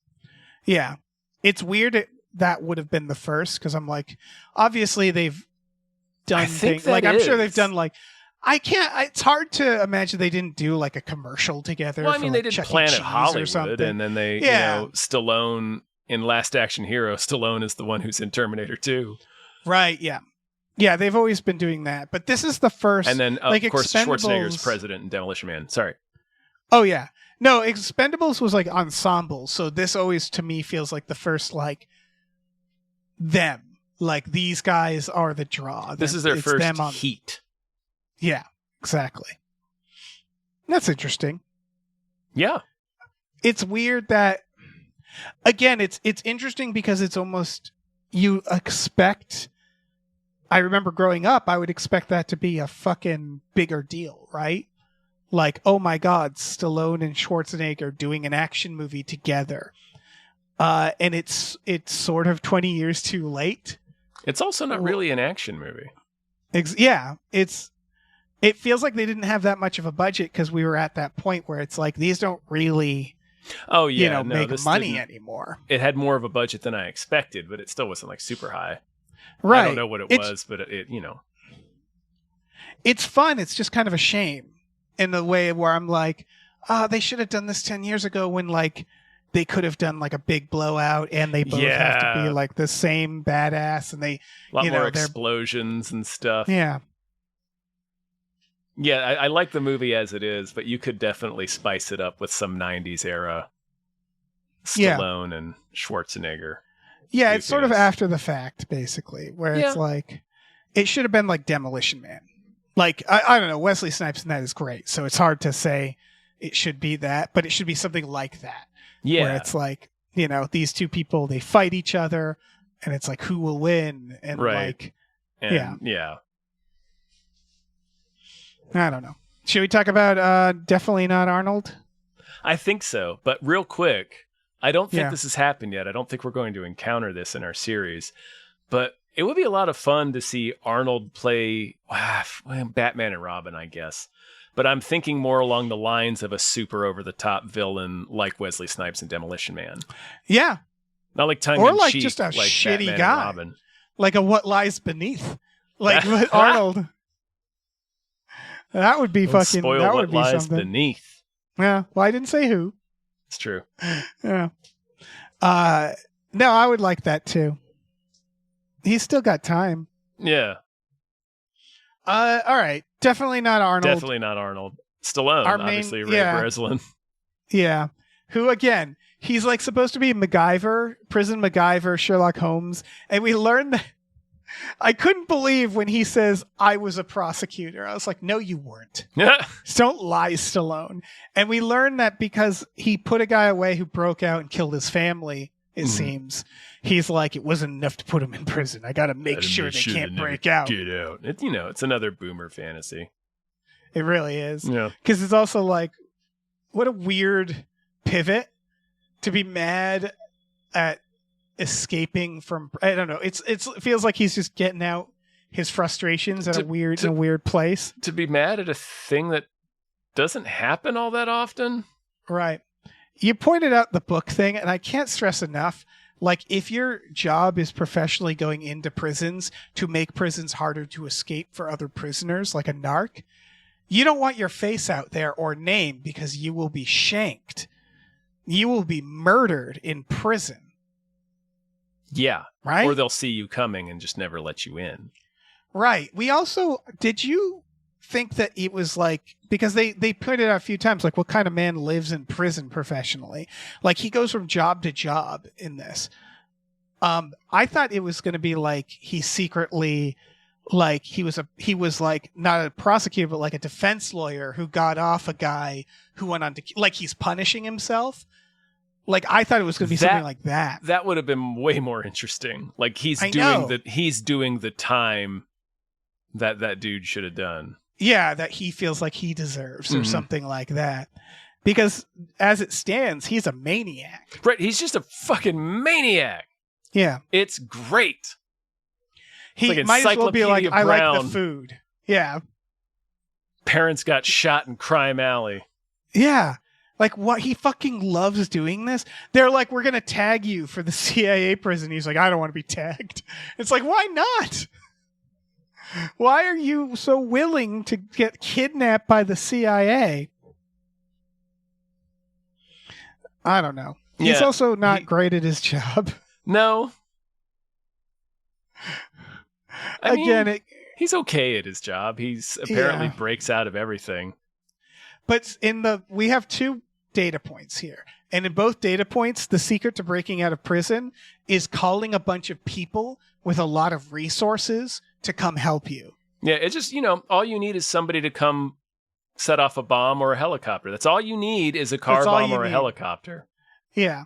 Yeah. It's weird that would have been the first, because I'm like, obviously they've done I think things. Like, I'm sure is. they've done like, it's hard to imagine they didn't do like a commercial together. Well, I for, mean, like, they did Chuck E. Planet Cheese or Hollywood, something. and then they, Yeah. Stallone in Last Action Hero, Stallone is the one who's in Terminator 2. Right, yeah. Yeah, they've always been doing that. But this is the first. And then, like, of course, Expendables- Schwarzenegger's president in Demolition Man. Sorry. Oh, yeah. No, Expendables was like ensemble. So this always, to me, feels like the first, like, them. Like, these guys are the draw. This is their It's first them on- heat. Yeah, exactly. That's interesting. Yeah. It's weird that, again, it's interesting because it's almost, you expect, I remember growing up, I would expect that to be a fucking bigger deal, right? Like, oh my God, Stallone and Schwarzenegger doing an action movie together. And it's sort of 20 years too late. It's also not really an action movie. It feels like they didn't have that much of a budget because we were at that point where it's like, these don't really, Oh, yeah. no, make this money didn't- anymore. It had more of a budget than I expected, but it still wasn't like super high. Right. I don't know what it was, but it It's fun. It's just kind of a shame in the way where I'm like, they should have done this 10 years ago when, like, they could have done like a big blowout and they both have to Yeah. be like the same badass and they, a lot you more know, they're- explosions and stuff. yeah. Yeah, I like the movie as it is, but you could definitely spice it up with some 90s era Yeah. Stallone and Schwarzenegger. Yeah, it's sort of goofiness. after the fact, basically, where Yeah. it's like, it should have been like Demolition Man. Like, I don't know, Wesley Snipes in that is great, so it's hard to say it should be that, but it should be something like that. Yeah. Where it's like, you know, these two people, they fight each other, and it's like, who will win? And Right. like, and, yeah. I don't know. Should we talk about Definitely Not Arnold? I think so. But real quick, I don't think Yeah. this has happened yet. I don't think we're going to encounter this in our series. But it would be a lot of fun to see Arnold play Batman and Robin, I guess. But I'm thinking more along the lines of a super over-the-top villain like Wesley Snipes in Demolition Man. Yeah, Not like tongue Or in like cheek, just a like shitty Batman and guy. Robin. like a What Lies Beneath. Like with Arnold. That would be Don't fucking, spoil that what would be lies something. beneath. Yeah, well, I didn't say who. It's true. Yeah. No, I would like that too. He's still got time. Yeah, All right. Definitely not Arnold. definitely not Arnold. Stallone, Our main- obviously, Ray yeah. Breslin. Yeah. Who, again, he's like supposed to be MacGyver, prison MacGyver, Sherlock Holmes. And we learned that. I couldn't believe when he says, I was a prosecutor. I was like, no, you weren't. Don't lie, Stallone. And we learned that because he put a guy away who broke out and killed his family, it seems. He's like, it wasn't enough to put him in prison. I got to make sure they can't break out. Get out. It's another boomer fantasy. It really is. Yeah. Because it's also like, what a weird pivot to be mad at escaping from. I don't know. It feels like he's just getting out. his frustrations in To- a weird place. To be mad at a thing that doesn't happen all that often. Right. You pointed out the book thing, and I can't stress enough. Like, if your job is professionally going into prisons to make prisons harder to escape for other prisoners, like a narc, you don't want your face out there or name because you will be shanked. You will be murdered in prison. Yeah. Right? Or they'll see you coming and just never let you in. Right. We also, did you think that it was like, because they put it out a few times, like, what kind of man lives in prison professionally? Like, he goes from job to job in this. I thought it was going to be like he secretly, like, he was like not a prosecutor, but like a defense lawyer who got off a guy who went on to, like, he's punishing himself. Like, I thought it was going to be something like that. That would have been way more interesting. Like, he's I know. doing the time that dude should have done. Yeah, that he feels like he deserves or Mhm. something like that. Because as it stands, he's a maniac. Right, he's just a fucking maniac. Yeah. It's great. He like might as well be like, Encyclopedia I like Brown. the food. Yeah. Parents got shot in Crime Alley. Yeah. Like, what? He fucking loves doing this. They're like, we're going to tag you for the CIA prison. He's like, I don't want to be tagged. It's like, why not? Why are you so willing to get kidnapped by the CIA? I don't know. He's Yeah, also not great at his job. No. I mean, Again, he's okay at his job. He's apparently Yeah. breaks out of everything. but we have two data points here. And in both data points, the secret to breaking out of prison is calling a bunch of people with a lot of resources to come help you. Yeah, it's just, all you need is somebody to come set off a bomb or a helicopter. That's all you need is a car That's all bomb you or a need. helicopter. Yeah.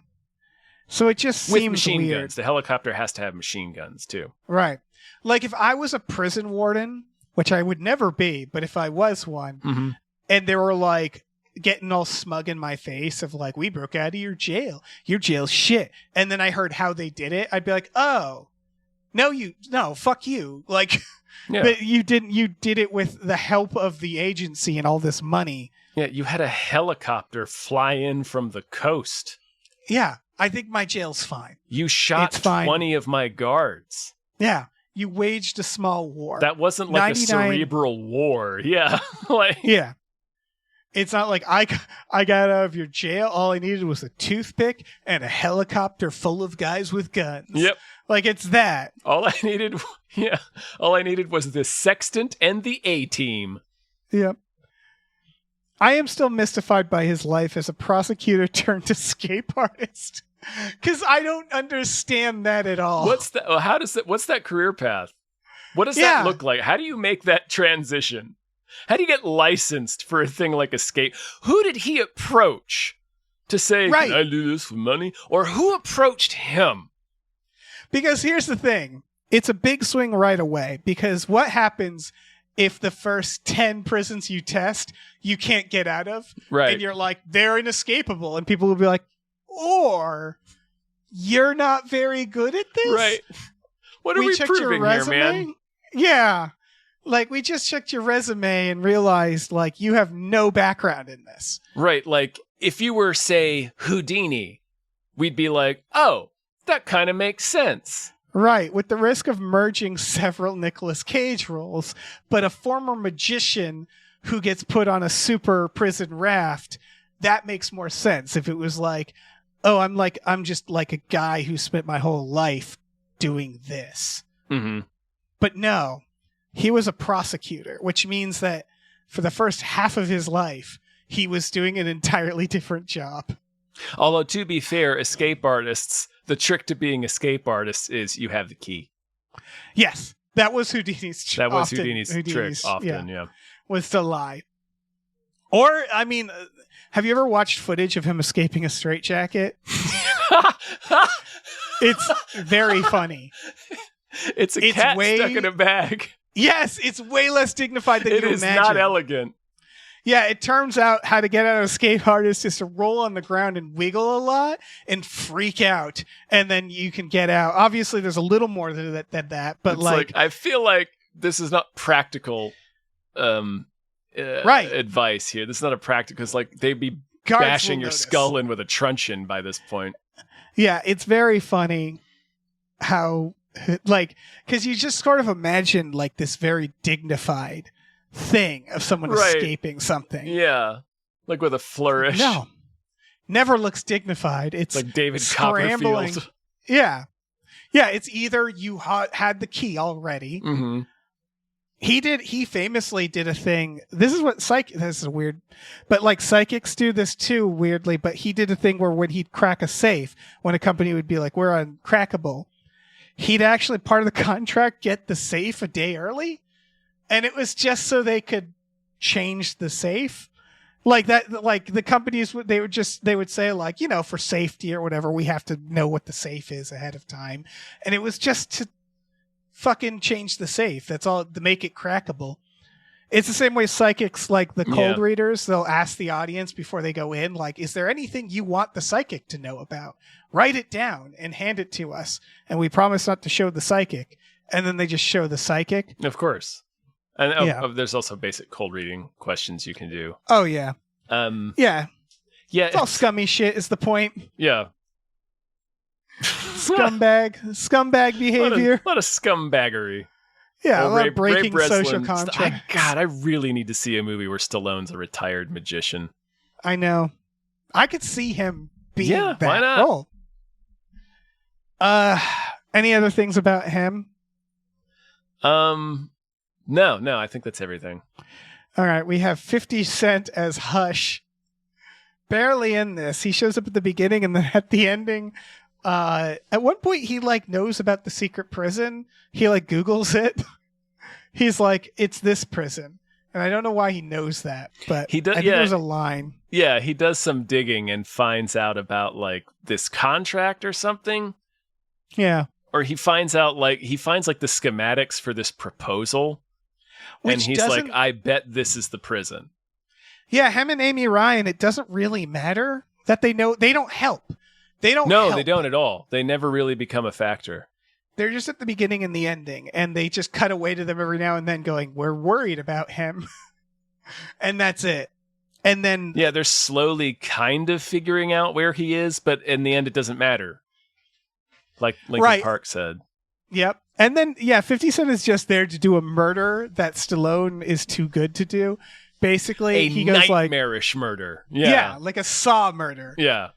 So it just With seems machine weird. guns. The helicopter has to have machine guns, too. Right. Like, if I was a prison warden, which I would never be, but if I was one, Mm-hmm. and they were like getting all smug in my face of like, we broke out of your jail's shit, and then I heard how they did it, I'd be like, oh, no, fuck you. Like, Yeah. but you did it with the help of the agency and all this money. Yeah, you had a helicopter fly in from the coast. Yeah, I think my jail's fine. You shot It's fine. 20 of my guards. Yeah, you waged a small war. That wasn't like 99 a cerebral war. Yeah. like Yeah. It's not like I got out of your jail. All I needed was a toothpick and a helicopter full of guys with guns. Yep. Like, it's that. All I needed was the sextant and the A-team. Yep. I am still mystified by his life as a prosecutor turned escape artist. Because I don't understand that at all. What's that career path? What does Yeah. that look like? How do you make that transition? How do you get licensed for a thing like escape? Who did he approach to say, Right. Can I do this for money? Or who approached him? Because here's the thing. It's a big swing right away. Because what happens if the first 10 prisons you test, you can't get out of? Right. And you're like, they're inescapable. And people will be like, or you're not very good at this? Right. What are we checked your proving here, resume. man? Yeah. Like, we just checked your resume and realized, like, you have no background in this. Right. Like, if you were, say, Houdini, we'd be like, oh, that kind of makes sense. Right. With the risk of merging several Nicolas Cage roles, but a former magician who gets put on a super prison raft, that makes more sense. If it was like, oh, I'm just like a guy who spent my whole life doing this. Mm-hmm. But no, he was a prosecutor, which means that for the first half of his life, he was doing an entirely different job. Although, to be fair, escape artists, the trick to being escape artists is you have the key. Yes, that was Houdini's trick. That was Houdini's trick often, yeah. Was to lie. Or, I mean, have you ever watched footage of him escaping a straitjacket? It's very funny. It's It's cat way- stuck in a bag. Yes, it's way less dignified than It you is imagine. not elegant. Yeah, it turns out how to get out of escape artist is to roll on the ground and wiggle a lot and freak out, and then you can get out. Obviously, there's a little more than that, but It's like, I feel like this is not practical Right. advice here. This is not a practical, because like they'd be Guards bashing will your notice. skull in with a truncheon by this point. Yeah, it's very funny how, like, because you just sort of imagine like this very dignified thing of someone Right. escaping something. Yeah, like with a flourish. No, never looks dignified. It's like David scrambling. Copperfield. Yeah. Yeah, it's either you had the key already. Mm-hmm. He famously did a thing. This is weird, but like psychics do this too, weirdly, but he did a thing where when he'd crack a safe, when a company would be like, we're uncrackable, he'd actually, part of the contract, get the safe a day early. And it was just so they could change the safe. Like that, like the companies, they would say like, you know, for safety or whatever, we have to know what the safe is ahead of time. And it was just to fucking change the safe. That's all, to make it crackable. It's the same way psychics, like the cold readers, they'll ask the audience before they go in, like, is there anything you want the psychic to know about? Write it down and hand it to us. And we promise not to show the psychic. And then they just show the psychic. Of course. And Yeah. there's also basic cold reading questions you can do. Oh, yeah. Yeah. Yeah. It's all scummy shit is the point. Yeah. Scumbag behavior. A lot of scumbaggery. Yeah, a lot Ray of breaking social Breslin. contracts. God, I really need to see a movie where Stallone's a retired magician. I know. I could see him being Yeah, that why not? role. Any other things about him? No, I think that's everything. All right, we have 50 Cent as Hush. Barely in this. He shows up at the beginning and then at the ending. At one point, he like knows about the secret prison. He like Googles it. He's like, it's this prison. And I don't know why he knows that, but He does- I think yeah. there's a line. Yeah, he does some digging and finds out about like this contract or something. Yeah. Or he finds like the schematics for this proposal. And Which he's like, doesn't- I bet this is the prison. Yeah, him and Amy Ryan, it doesn't really matter that they know. They don't help. They don't No, help. they don't at all. They never really become a factor. They're just at the beginning and the ending, and they just cut away to them every now and then going, we're worried about him. And that's it. And then, Yeah, they're slowly kind of figuring out where he is, but in the end, it doesn't matter. Like Linkin Right. Park said. yep. And then, 50 Cent is just there to do a murder that Stallone is too good to do. Basically, A he goes like, nightmarish murder. yeah, like a Saw murder. Yeah.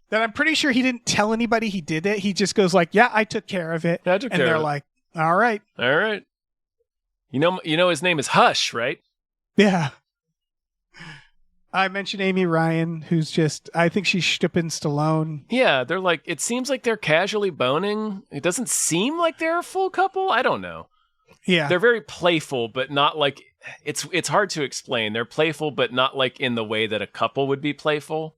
That I'm pretty sure he didn't tell anybody he did it. He just goes like, yeah, I took care of it. Yeah, I took And care they're of it. like, all right. All right. You know his name is Hush, right? Yeah. I mentioned Amy Ryan, who's just, I think she's Stippen Stallone. Yeah, they're like, it seems like they're casually boning. It doesn't seem like they're a full couple. I don't know. Yeah. They're very playful, but not like, it's hard to explain. They're playful, but not like in the way that a couple would be playful.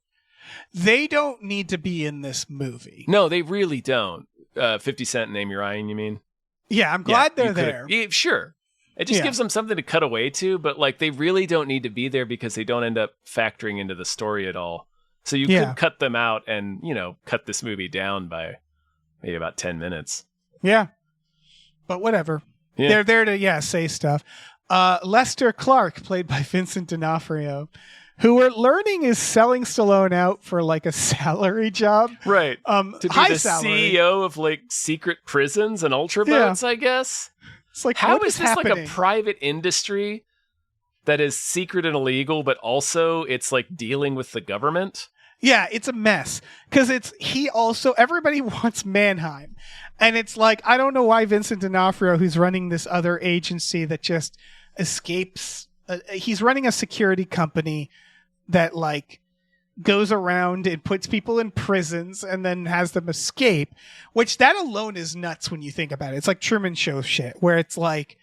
They don't need to be in this movie. No, they really don't. 50 Cent and Amy Ryan, you mean? Yeah, I'm glad Yeah, they're you could've- there. Yeah, sure. It just Yeah. gives them something to cut away to, but like they really don't need to be there because they don't end up factoring into the story at all. So you Yeah. could cut them out and, cut this movie down by maybe about 10 minutes. Yeah. But whatever. Yeah. They're there to, say stuff. Lester Clark, played by Vincent D'Onofrio, who we're learning is selling Stallone out for like a salary job. Right. To be High the salary. CEO of like secret prisons and ultra boats, I guess. It's like, How what is this happening? like a private industry that is secret and illegal, but also it's like dealing with the government? Yeah, it's a mess because everybody wants Mannheim, and it's like I don't know why Vincent D'Onofrio, who's running this other agency that just escapes, he's running a security company that like goes around and puts people in prisons and then has them escape, which that alone is nuts when you think about it. It's like Truman Show shit where it's like,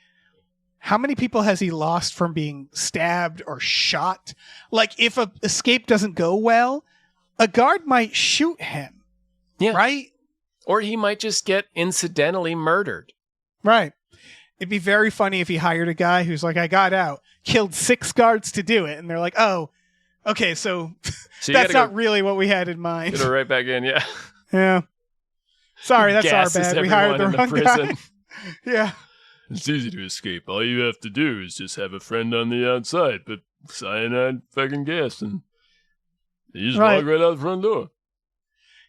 how many people has he lost from being stabbed or shot? Like if a escape doesn't go well, a guard might shoot him. Yeah. Right? Or he might just get incidentally murdered. Right. It'd be very funny if he hired a guy who's like, I got out, killed 6 guards to do it. And they're like, oh, okay, so So you that's gotta not really what we had in mind. Get her right back in, yeah. Yeah. Sorry, that's our Gasses bad. We hired the everyone in wrong prison. guy. Yeah. It's easy to escape. All you have to do is just have a friend on the outside, put cyanide fucking gas, and you just Right. walk right out the front door.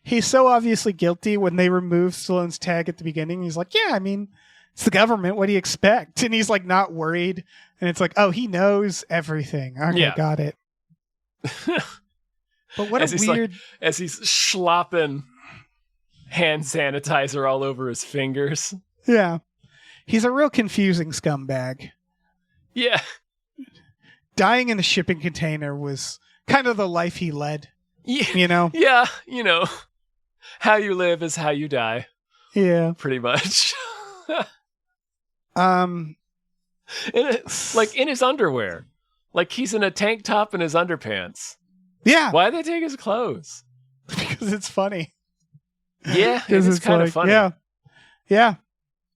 He's so obviously guilty when they remove Stallone's tag at the beginning. He's like, yeah, I mean, it's the government. What do you expect? And he's like not worried. And it's like, oh, he knows everything. Okay, Yeah. got it. But what As a he's like- weird... As he's slopping hand sanitizer all over his fingers. Yeah. He's a real confusing scumbag. Yeah. Dying in a shipping container was kind of the life he led, Yeah. you know? Yeah. You know, how you live is how you die, Yeah. pretty much. Like in his underwear. Like he's in a tank top and his underpants. Yeah. Why they take his clothes? Because it's funny. Yeah, it 'Cause is kind of funny. Yeah. Yeah.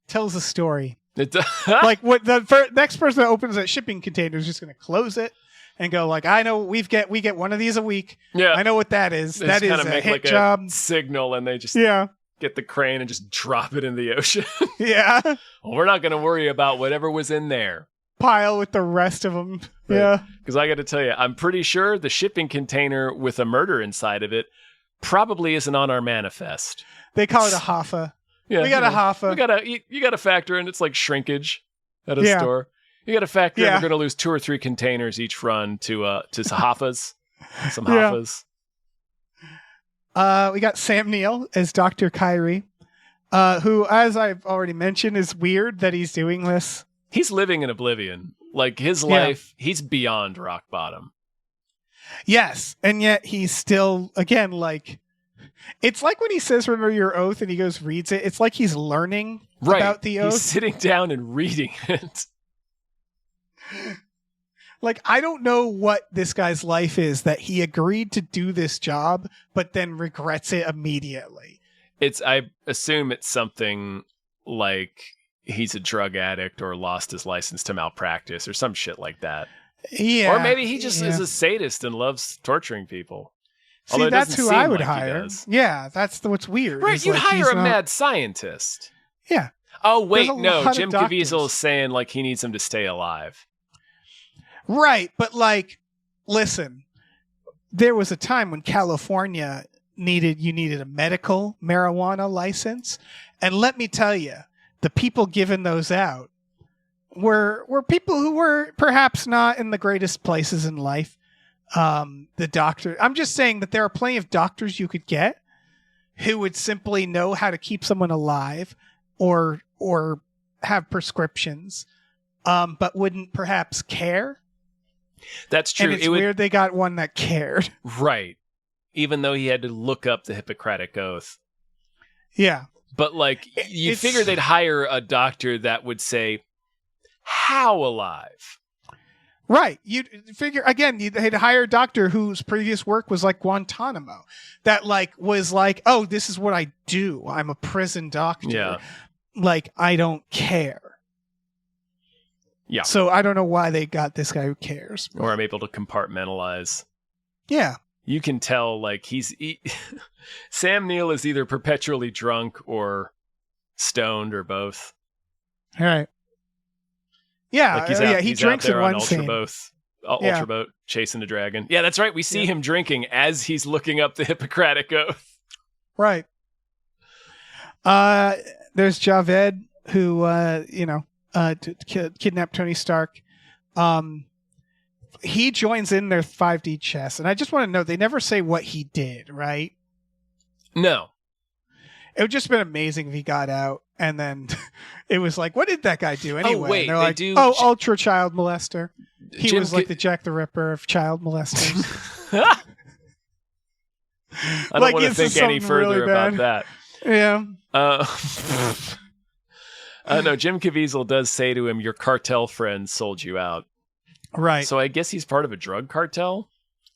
Tells a story. It Like what the next person that opens that shipping container is just going to close it and go like, I know we get one of these a week. yeah. I know what that is. They That just is kinda a make hit like job. a signal and they just Yeah. get the crane and just drop it in the ocean. Yeah. We're not going to worry about whatever was in there. Pile with the rest of them. Right. Yeah. Because I got to tell you, I'm pretty sure the shipping container with a murder inside of it probably isn't on our manifest. They call it a Hoffa. Yeah, We got a you know, Hoffa. you got to factor in it's like shrinkage at a Yeah. store. You got to factor in Yeah. we're going to lose 2 or 3 containers each run to some Hoffas, some Yeah. Hoffas. We got Sam Neill as Dr. Kyrie, who, as I've already mentioned, is weird that he's doing this. He's living in oblivion. Like his Yeah. life, he's beyond rock bottom. Yes, and yet he's still, again, like, it's like when he says, remember your oath, and he goes, reads it. It's like he's learning Right. about the oath. He's sitting down and reading it. Like, I don't know what this guy's life is that he agreed to do this job, but then regrets it immediately. I assume it's something like he's a drug addict or lost his license to malpractice or some shit like that. Yeah. Or maybe he just yeah. is a sadist and loves torturing people. See, Although it that's doesn't who seem I would like he hire. does. Yeah, that's what's weird. Right, is, you'd like, hire he's a not- mad scientist. Yeah. Oh, wait, There's a no. lot of Jim doctors. Caviezel is saying like he needs him to stay alive. Right, but like, listen, there was a time when California needed a medical marijuana license, and let me tell you, the people giving those out were people who were perhaps not in the greatest places in life. The doctor, I'm just saying that there are plenty of doctors you could get who would simply know how to keep someone alive or have prescriptions, but wouldn't perhaps care. That's true. And it's weird they got one that cared. Right. Even though he had to look up the Hippocratic Oath. Yeah. But like you It's- figure they'd hire a doctor that would say, how alive? Right. You'd figure, again, they'd hire a doctor whose previous work was like Guantanamo. That like was like, oh, this is what I do. I'm a prison doctor. Yeah. Like, I don't care. Yeah. So I don't know why they got this guy who cares. Or I'm able to compartmentalize. Yeah. You can tell like Sam Neill is either perpetually drunk or stoned or both. All right. Yeah. Like yeah. he's He out drinks in there on one scene. Ultra boat chasing a dragon. Yeah, that's right. We see him drinking as he's looking up the Hippocratic Oath. Right. There's Javed who, kidnapped Tony Stark. He joins in their 5D chess, and I just want to note they never say what he did. Right? No. It would just been amazing if he got out, and then it was like, what did that guy do anyway? wait, And they're they like, do- oh, ultra child molester. He Jim was like Ca- the Jack the Ripper of child molesters. I don't Like, want to it's think just any something further really about bad. that. Yeah. No, Jim Caviezel does say to him, your cartel friend sold you out. Right. So I guess he's part of a drug cartel?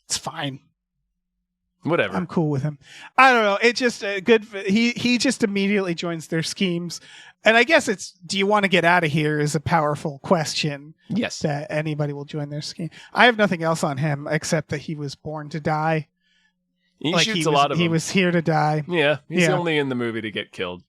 It's fine. Whatever. I'm cool with him. I don't know. It's just good. He just immediately joins their schemes. And I guess it's, do you want to get out of here is a powerful question Yes. that anybody will join their scheme. I have nothing else on him except that he was born to die. He Like shoots he a was, lot of he them. was here to die. Yeah, he's Yeah. only in the movie to get killed.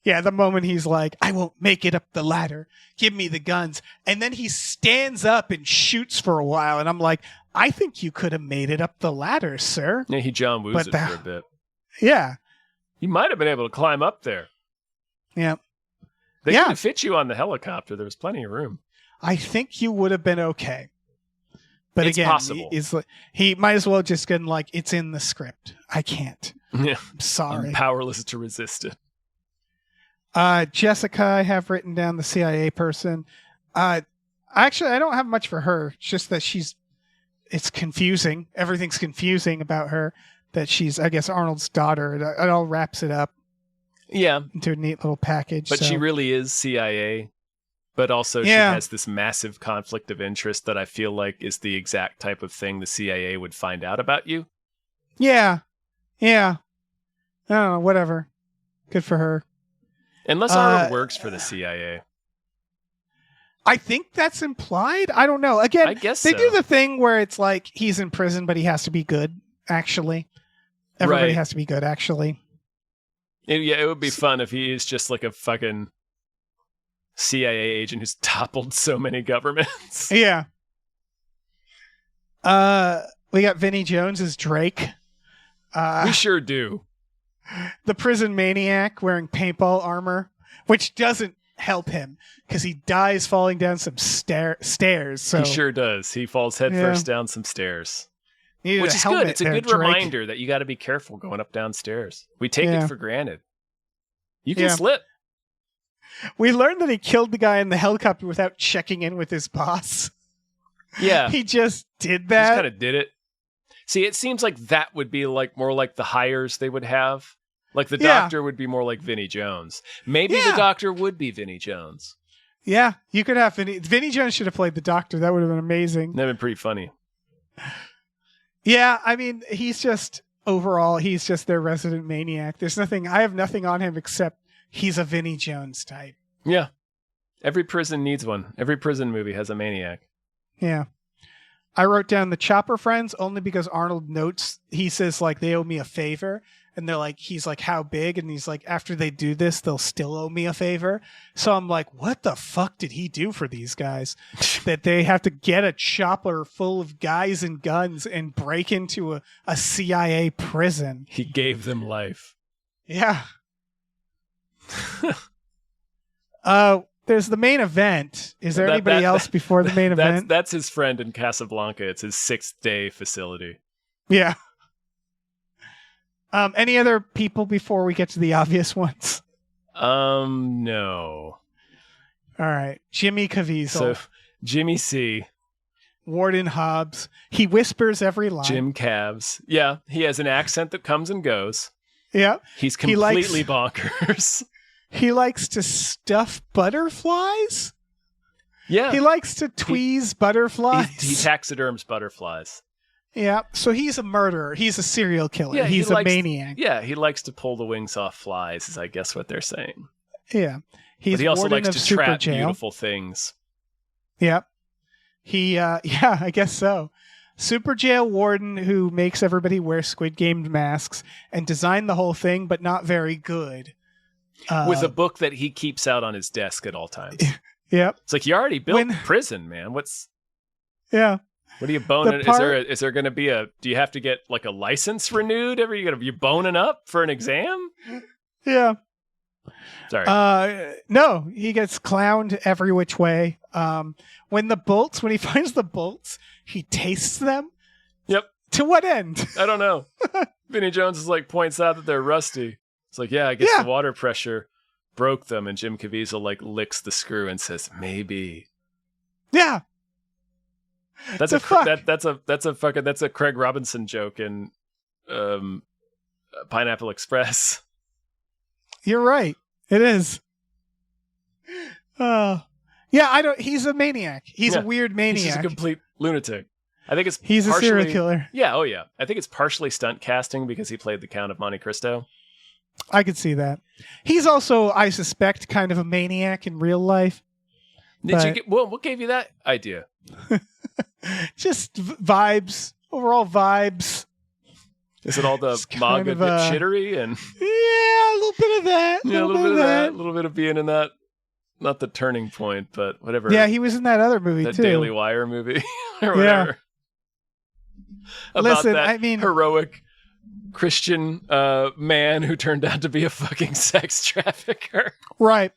Yeah, the moment he's like, I won't make it up the ladder. Give me the guns. And then he stands up and shoots for a while. And I'm like, I think you could have made it up the ladder, sir. Yeah, he John Woos But it that- for a bit. Yeah. You might have been able to climb up there. Yeah. They Yeah. could have fit you on the helicopter. There was plenty of room. I think you would have been okay. But It's again, possible. he might as well just been like, it's in the script. I can't. Yeah, I'm sorry. I'm powerless to resist it. Jessica, I have written down the CIA person. Actually, I don't have much for her. It's just that it's confusing. Everything's confusing about her. That she's, I guess, Arnold's daughter. It all wraps it up Yeah, into a neat little package. but so. she really is CIA. But also, Yeah. she has this massive conflict of interest that I feel like is the exact type of thing the CIA would find out about you. Yeah. I don't know. Whatever. Good for her. Unless Arnold works for the CIA. I think that's implied. I don't know. Again, I guess they so. do the thing where it's like he's in prison, but he has to be good. Actually, everybody Right. has to be good. Actually, It would be fun if he is just like a fucking CIA agent who's toppled so many governments. yeah. We got Vinnie Jones as Drake, We sure do. the prison maniac wearing paintball armor, which doesn't help him because he dies falling down some stairs. So He sure does. He falls headfirst down some stairs. needed Which a is helmet good. It's a there, good Drake. reminder that you got to be careful going up downstairs. We take Yeah. it for granted. You can Yeah. slip. We learned that he killed the guy in the helicopter without checking in with his boss. Yeah. He just did Just that. kind of did it. See, it seems like that would be like more like the hires they would have. Like the Yeah. doctor would be more like Vinnie Jones. Maybe Yeah. the doctor would be Vinnie Jones. Yeah, you could have Vinnie Jones should have played the doctor. That would have been amazing. That'd been pretty funny. Yeah, I mean, he's just their resident maniac. I have nothing on him except he's a Vinnie Jones type. Yeah. Every prison needs one. Every prison movie has a maniac. Yeah. I wrote down the Chopper friends only because Arnold notes, he says like they owe me a favor. And he's like, how big? And he's like, after they do this, they'll still owe me a favor. So I'm like, what the fuck did he do for these guys? That they have to get a chopper full of guys and guns and break into a CIA prison. He gave them life. Yeah. There's the main event. Is there anybody else before the main event? That's his friend in Casablanca. It's his 6th-day facility. Yeah. Any other people before we get to the obvious ones? No. All right. Jimmy Caviezel, So, Jimmy C, Warden Hobbs. He whispers every line. Jim Cavs. Yeah, he has an accent that comes and goes. Yeah. He's He likes- completely bonkers. He likes to stuff butterflies. Yeah. He likes to tweeze butterflies. He taxiderms butterflies. Yeah. So he's a murderer. He's a serial killer. Yeah, he's he a likes- maniac. Yeah, he likes to pull the wings off flies, is I guess what they're saying. Yeah. He's But he also warden likes of to Super trap Jail. beautiful things. Yep. He, yeah, I guess so. Super Jail Warden who makes everybody wear Squid Game masks and designed the whole thing, but not very good. With a book that he keeps out on his desk at all times. Yep. It's like, you already built When- the prison, man. What Yeah. are you boning? The part- Is there going to be do you have to get like a license renewed every, you boning up for an exam? Yeah. Sorry. No, he gets clowned every which way. When he finds the bolts, he tastes them. Yep. To what end? I don't know. Vinnie Jones points out that they're rusty. It's like, yeah, I guess Yeah. the water pressure broke them, and Jim Caviezel licks the screw and says, maybe. Yeah. That's The fuck? that's a Craig Robinson joke in Pineapple Express. You're right. It is. Yeah, he's a maniac. He's a Yeah. weird maniac. He's just a complete lunatic. I think it's He's a serial partially- killer. Yeah, oh yeah. I think it's partially stunt casting because he played the Count of Monte Cristo. I could see that. He's also, I suspect, kind of a maniac in real life. What gave you that idea? Just vibes, overall vibes. Is it all the It's kind manga of a- shittery and Yeah, a little bit of that. Yeah, a little bit of that. A little bit of being in that, not the turning point, but whatever. Yeah, he was in that other movie that too. Daily Wire movie or whatever. About Listen, that I mean, heroic Christian man who turned out to be a fucking sex trafficker. right.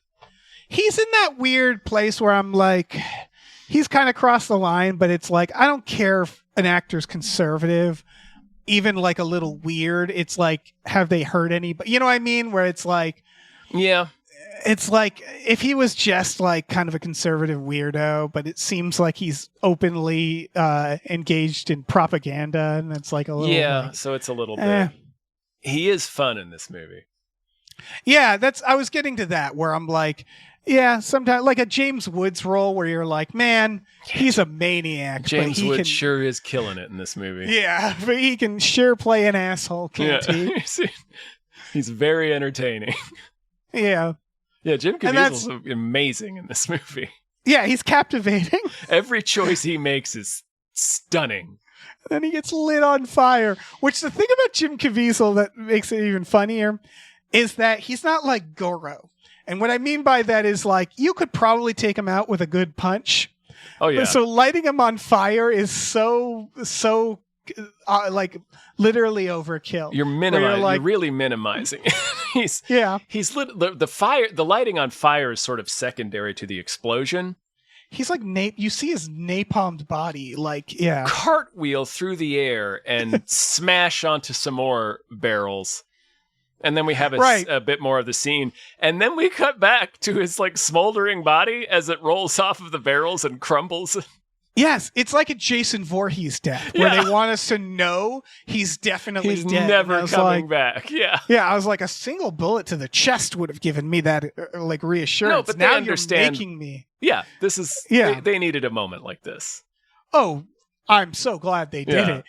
He's in that weird place where I'm like, he's kind of crossed the line, but it's like, I don't care if an actor's conservative, even like a little weird. It's like, have they hurt anybody? You know what I mean? Where it's like, Yeah. it's like if he was just like kind of a conservative weirdo, but it seems like he's openly engaged in propaganda, and it's like a little Yeah, like, so it's a little eh. bit. He is fun in this movie. Yeah, I was getting to that where I'm like, yeah, sometimes like a James Woods role where you're like, man, he's a maniac. James but he Woods can, sure is killing it in this movie. Yeah, but he can sure play an asshole, can't he? He's very entertaining. Yeah. Yeah, Jim And Caviezel's amazing in this movie. Yeah, he's captivating. Every choice he makes is stunning. Then he gets lit on fire. Which the thing about Jim Caviezel that makes it even funnier is that he's not like Goro. And what I mean by that is like you could probably take him out with a good punch. Oh yeah. So lighting him on fire is so like literally overkill. You're minimizing. like- You're really minimizing. he's the fire. The lighting on fire is sort of secondary to the explosion. He's like you see his napalmed body, like yeah. Cartwheel through the air and smash onto some more barrels. And then we have a bit more of the scene. And then we cut back to his like smoldering body as it rolls off of the barrels and crumbles. Yes, it's like a Jason Voorhees death where they want us to know he's definitely He's dead. never And I was coming like, back. Yeah. Yeah, I was like, a single bullet to the chest would have given me that like reassurance. No, but they now understand- you're making me. Yeah. This is, Yeah. they needed a moment like this. Oh, I'm so glad they did Yeah. it.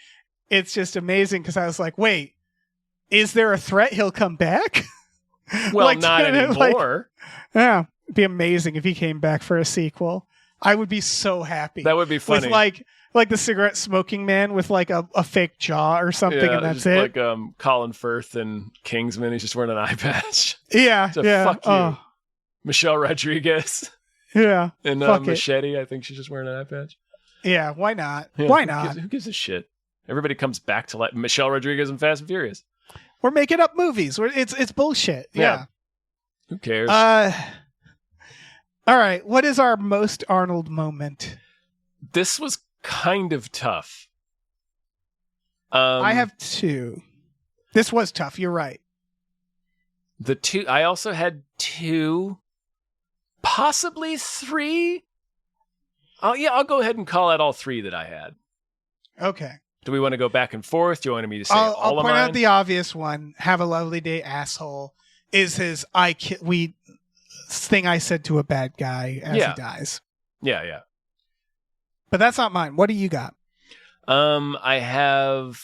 It's just amazing because I was like, wait, is there a threat he'll come back? Well, Like, not like- anymore. Yeah, it'd be amazing if he came back for a sequel. I would be so happy. That would be funny. With like the cigarette smoking man with like a fake jaw or something, and that's just it. like Colin Firth and Kingsman. He's just wearing an eye patch. Yeah, So yeah. fuck you. Oh, Michelle Rodriguez yeah, and Fuck it. Machete. I think she's just wearing an eye patch. yeah. Why not? Yeah, Why who not? Who gives a shit? Everybody comes back to like Michelle Rodriguez and Fast and Furious. We're making up movies. It's bullshit. Yeah. Who cares? All right. What is our most Arnold moment? This was kind of tough. I have two. This was tough. You're right. the two. I also had two, possibly three. Oh yeah, I'll go ahead and call out all three that I had. Okay. Do we want to go back and forth? Do you want me to say I'll all of point mine? out the obvious one. Have a lovely day, asshole. Is his thing I said to a bad guy as Yeah. he dies. Yeah. But that's not mine. What do you got? I have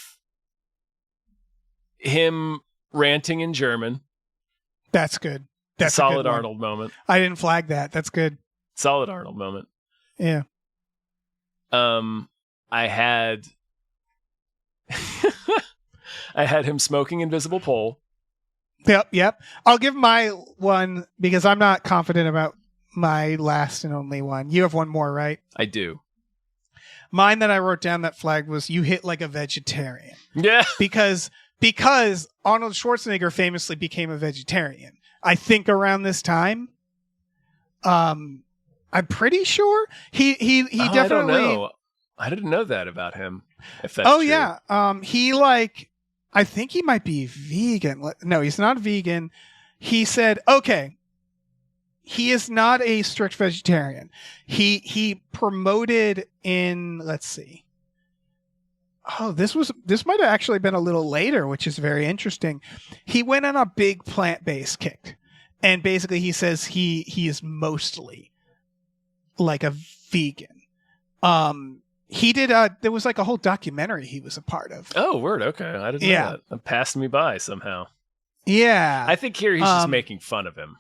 him ranting in German. That's good. That's a solid good one. Arnold moment. I didn't flag that. That's good. Solid Arnold moment. Yeah. I had I had him smoking Invisible Pole. Yep. I'll give my one because I'm not confident about my last and only one. You have one more, right? I do. Mine that I wrote down that flag was you hit like a vegetarian. Yeah. Because Arnold Schwarzenegger famously became a vegetarian. I think around this time. I'm pretty sure he definitely. I don't know. I didn't know that about him. If that's true. Yeah. He I think he might be vegan. No, he's not vegan. He said, okay, he is not a strict vegetarian. He promoted in, let's see. Oh, this might have actually been a little later, which is very interesting. He went on a big plant-based kick. And basically he says he is mostly like a vegan. He did there was like a whole documentary he was a part of. Oh, word. Okay. I didn't know that. That passed me by somehow. Yeah. I think here he's just making fun of him.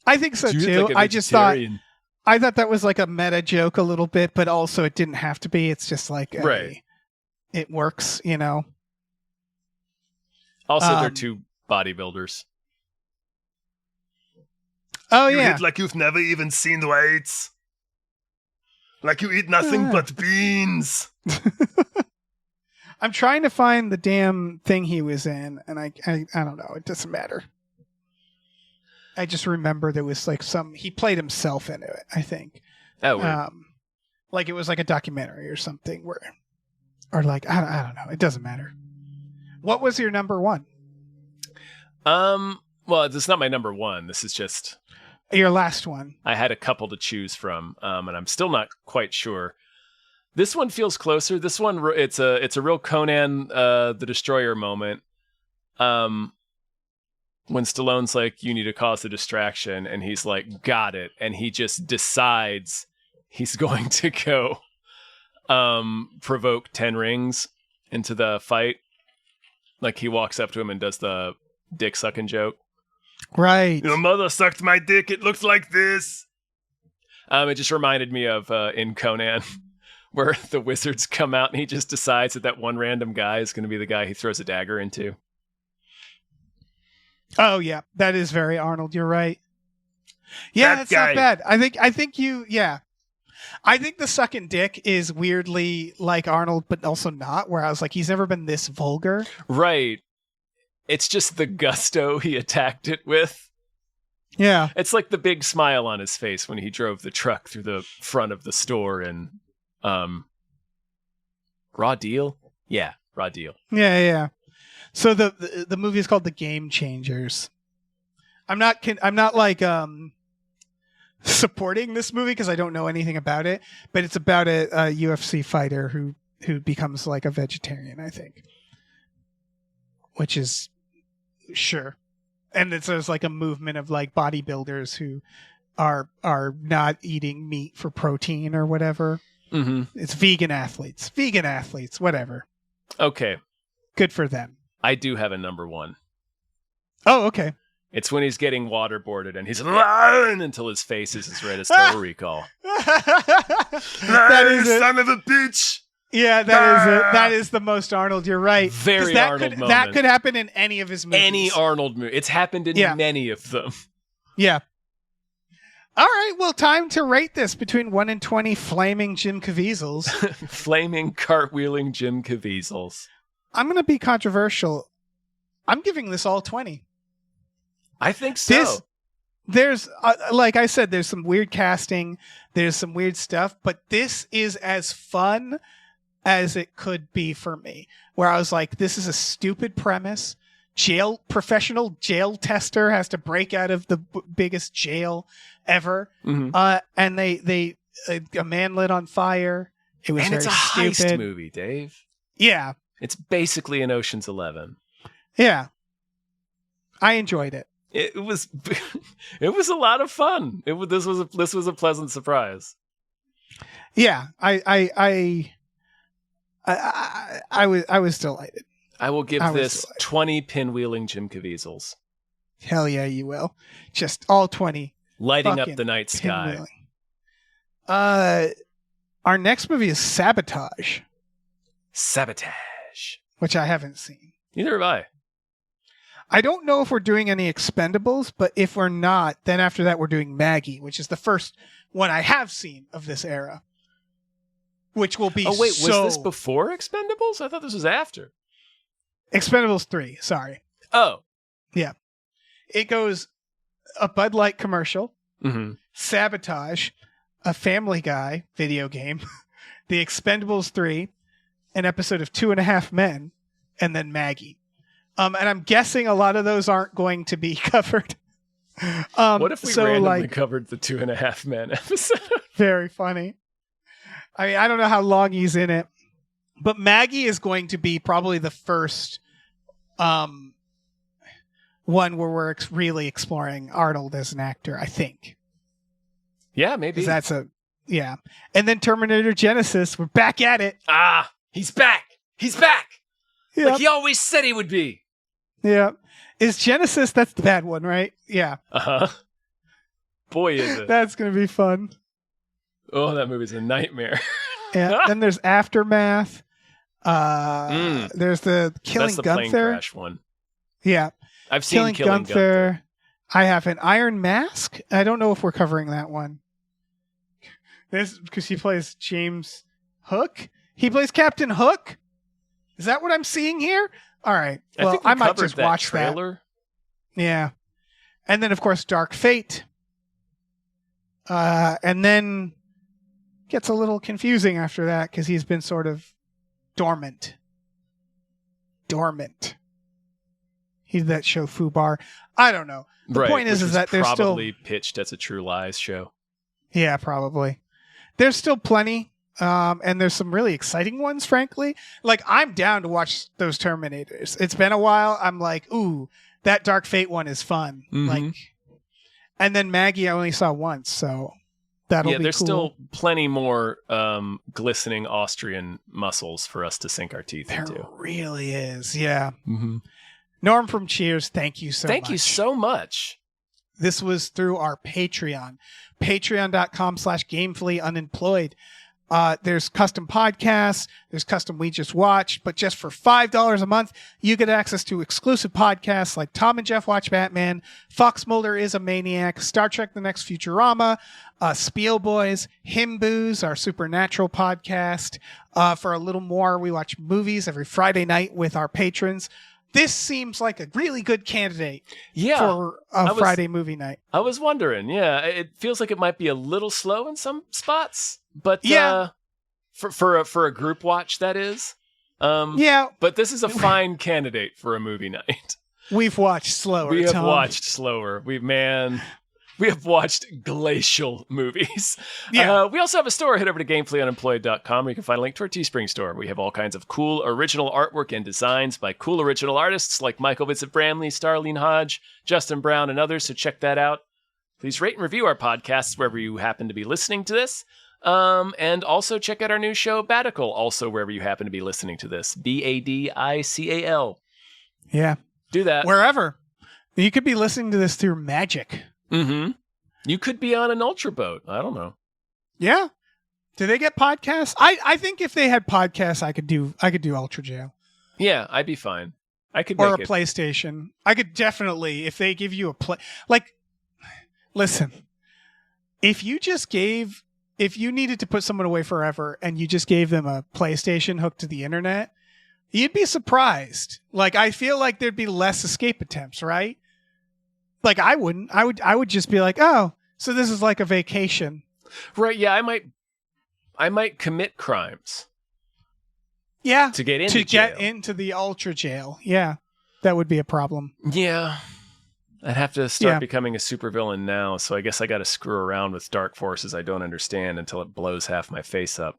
I think so Dude, too. like a I just thought vegetarian. that was like a meta joke a little bit, but also it didn't have to be. It's just like Right. it works, you know. Also, they're two bodybuilders. Oh You yeah. eat like you've never even seen weights. Like you eat nothing but beans. I'm trying to find the damn thing he was in, and I don't know. It doesn't matter. I just remember there was like he played himself into it, I think. Oh, weird. Like it was like a documentary or something or like, I don't know. It doesn't matter. What was your number one? Well, this is not my number one. This is just Your last one. I had a couple to choose from, and I'm still not quite sure. This one feels closer. This one, it's a real Conan the Destroyer moment. When Stallone's like, "You need to cause a distraction," and he's like, "Got it," and he just decides he's going to go provoke Ten Rings into the fight. Like he walks up to him and does the dick sucking joke. Right. Your mother sucked my dick. It looks like this. It just reminded me of in Conan, where the wizards come out and he just decides that one random guy is going to be the guy he throws a dagger into. Oh yeah, that is very Arnold. You're right. Yeah, That that's guy. not bad. I think you. Yeah, I think the sucking dick is weirdly like Arnold, but also not. Where I was like, he's never been this vulgar. Right. It's just the gusto he attacked it with. Yeah. It's like the big smile on his face when he drove the truck through the front of the store in Raw Deal? Yeah, Raw Deal. Yeah. So the movie is called The Game Changers. I'm not like supporting this movie because I don't know anything about it, but it's about a UFC fighter who becomes like a vegetarian, I think. Which is sure. And there's like a movement of like bodybuilders who are not eating meat for protein or whatever. Mm-hmm. It's vegan athletes, whatever. Okay, Good for them. I do have a number one. Oh, okay. It's when he's getting waterboarded and he's "Run!" until his face is as red as Total Recall. That is it. Son of a bitch. Yeah, that is it. That is the most Arnold. You're right. 'Cause Very that Arnold could, moment. That could happen in any of his movies. Any Arnold movie. It's happened in Yeah. many of them. Yeah. All right. Well, time to rate this between 1 and 20 flaming Jim Caviezel's. Flaming, cartwheeling Jim Caviezel's. I'm going to be controversial. I'm giving this all 20. I think so. There's, like I said, there's some weird casting. There's some weird stuff. But this is as fun as it could be for me. Where I was like, this is a stupid premise. Professional jail tester has to break out of the biggest jail ever. Mhm. And they a man lit on fire. It was And very it's a stupid. heist movie, Dave. Yeah. It's basically an Ocean's 11. Yeah. I enjoyed it. It was it was a lot of fun. This was a pleasant surprise. Yeah. I was delighted. I will give I was this delighted. 20 pinwheeling Jim Caviezel's. Hell yeah, you will. Just all 20. Lighting up Fucking the night sky. Pinwheeling. Our next movie is Sabotage, Sabotage. which I haven't seen. Neither have I. I don't know if we're doing any Expendables, but if we're not, then after that we're doing Maggie, which is the first one I have seen of this era. Which will be Oh, wait, so... was this before Expendables? I thought this was after. Expendables 3, sorry. Oh. It goes a Bud Light commercial, Mm-hmm. Sabotage, a Family Guy video game, The Expendables 3, an episode of 2.5 Men, and then Maggie. And I'm guessing a lot of those aren't going to be covered. What if we so, randomly like, covered the 2.5 Men episode? very funny. I mean, I don't know how long he's in it, but Maggie is going to be probably the first one where we're really exploring Arnold as an actor, I think. Yeah, maybe. 'Cause that's yeah. And then Terminator Genesis, we're back at it. He's back. He's back. Yep. Like he always said he would be. Yeah. Is Genesis, that's the bad one, right? Yeah. Uh-huh. Boy, is it. That's going to be fun. Oh, that movie's a nightmare. Yeah. Then there's Aftermath. There's the Killing That's the plane Gunther. crash one. Yeah. I've seen Killing Gunther. Gunther. I have an Iron Mask. I don't know if we're covering that one. This because he plays James Hook. He plays Captain Hook. Is that what I'm seeing here? All right. I Well, think we I might covered just that watch trailer. that. Yeah. And then, of course, Dark Fate. And then gets a little confusing after that because he's been sort of dormant. He's that show Fubar. I don't know. The point which is was that there's still... probably pitched as a True Lies show. Yeah, probably. There's still plenty. And there's some really exciting ones, frankly. Like, I'm down to watch those Terminators. It's been a while. I'm like, ooh, that Dark Fate one is fun. Mhm. Like, and then Maggie I only saw once, so that'll be there's cool. still plenty more glistening Austrian muscles for us to sink our teeth There into. really is, yeah. Mm-hmm. Norm from Cheers, thank you so much. Thank you so much. This was through our Patreon. Patreon.com/gamefullyunemployed. There's custom podcasts. There's custom We Just Watched. But just for $5 a month, you get access to exclusive podcasts like Tom and Jeff Watch Batman, Fox Mulder is a Maniac, Star Trek The Next Futurama, Spiel Boys, Himboos, our supernatural podcast. For a little more, we watch movies every Friday night with our patrons. This seems like a really good candidate for a Friday movie night. I was wondering, it feels like it might be a little slow in some spots, but for a group watch, that is. But this is a fine candidate for a movie night. We've watched slower. We have Tom. watched slower. We have watched glacial movies. Yeah. We also have a store. Head over to gamefullyunemployed.com where you can find a link to our Teespring store. We have all kinds of cool original artwork and designs by cool original artists like Michael Vincent Bramley, Starlene Hodge, Justin Brown, and others, so check that out. Please rate and review our podcasts wherever you happen to be listening to this. And also check out our new show, Badical, also wherever you happen to be listening to this. BADICAL. Yeah. Do that. Wherever. You could be listening to this through Magic. Mm-hmm. You could be on an ultra boat. I don't know. Yeah. Do they get podcasts? I think if they had podcasts, I could do Ultra Jail. Yeah, I'd be fine. I could or make a it. PlayStation. I could definitely, if they give you a play, like, listen, if you needed to put someone away forever and you just gave them a PlayStation hooked to the internet, you'd be surprised. Like, I feel like there'd be less escape attempts, right? Like, I wouldn't. I would just be like, oh, so this is like a vacation. Right, yeah, I might commit crimes. Yeah. To get into get into the Ultra Jail. Yeah. That would be a problem. Yeah. I'd have to start becoming a supervillain now, so I guess I got to screw around with dark forces I don't understand until it blows half my face up.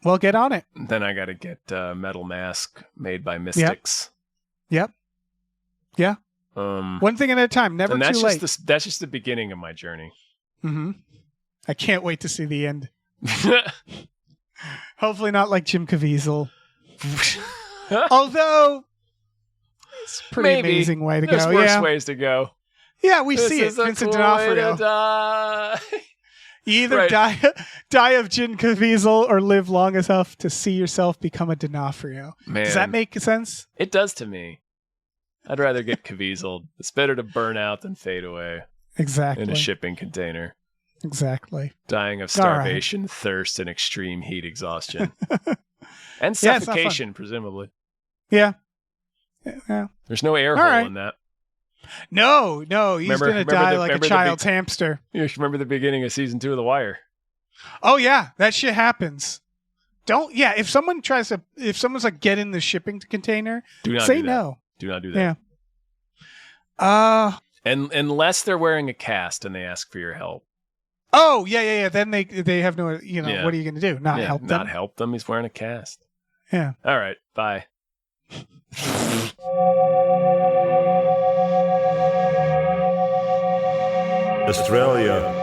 Well, get on it. Then I got to get Metal Mask made by Mystics. Yep. Yeah. One thing at a time. Never and that's too late. That's just the beginning of my journey. Mm-hmm. I can't wait to see the end. Hopefully not like Jim Caviezel. Although, it's a pretty amazing way to There's go. Worse ways to go. Yeah, we This see it. is a Vincent cool way D'Onofrio. to die. You either Right. die of Jim Caviezel or live long enough to see yourself become a D'Onofrio. Man, Does that make sense? It does to me. I'd rather get Caviezel. It's better to burn out than fade away Exactly. in a shipping container, Exactly. dying of All right. starvation, thirst, and extreme heat exhaustion. And Yeah, it's not suffocation, presumably. Yeah. Yeah. There's no air All hole right. in that. No, he's Remember- going to remember die the- like a remember the child's big- hamster. You remember the beginning of season 2 of The Wire? Oh yeah, that shit happens. If someone's like, get in the shipping container, Do not say do that. no. Do not do that. Yeah. And unless they're wearing a cast and they ask for your help. Oh yeah. Then they have no, Yeah. what are you going to do? Not help them? Not help them. He's wearing a cast. Yeah. All right. Bye. Australia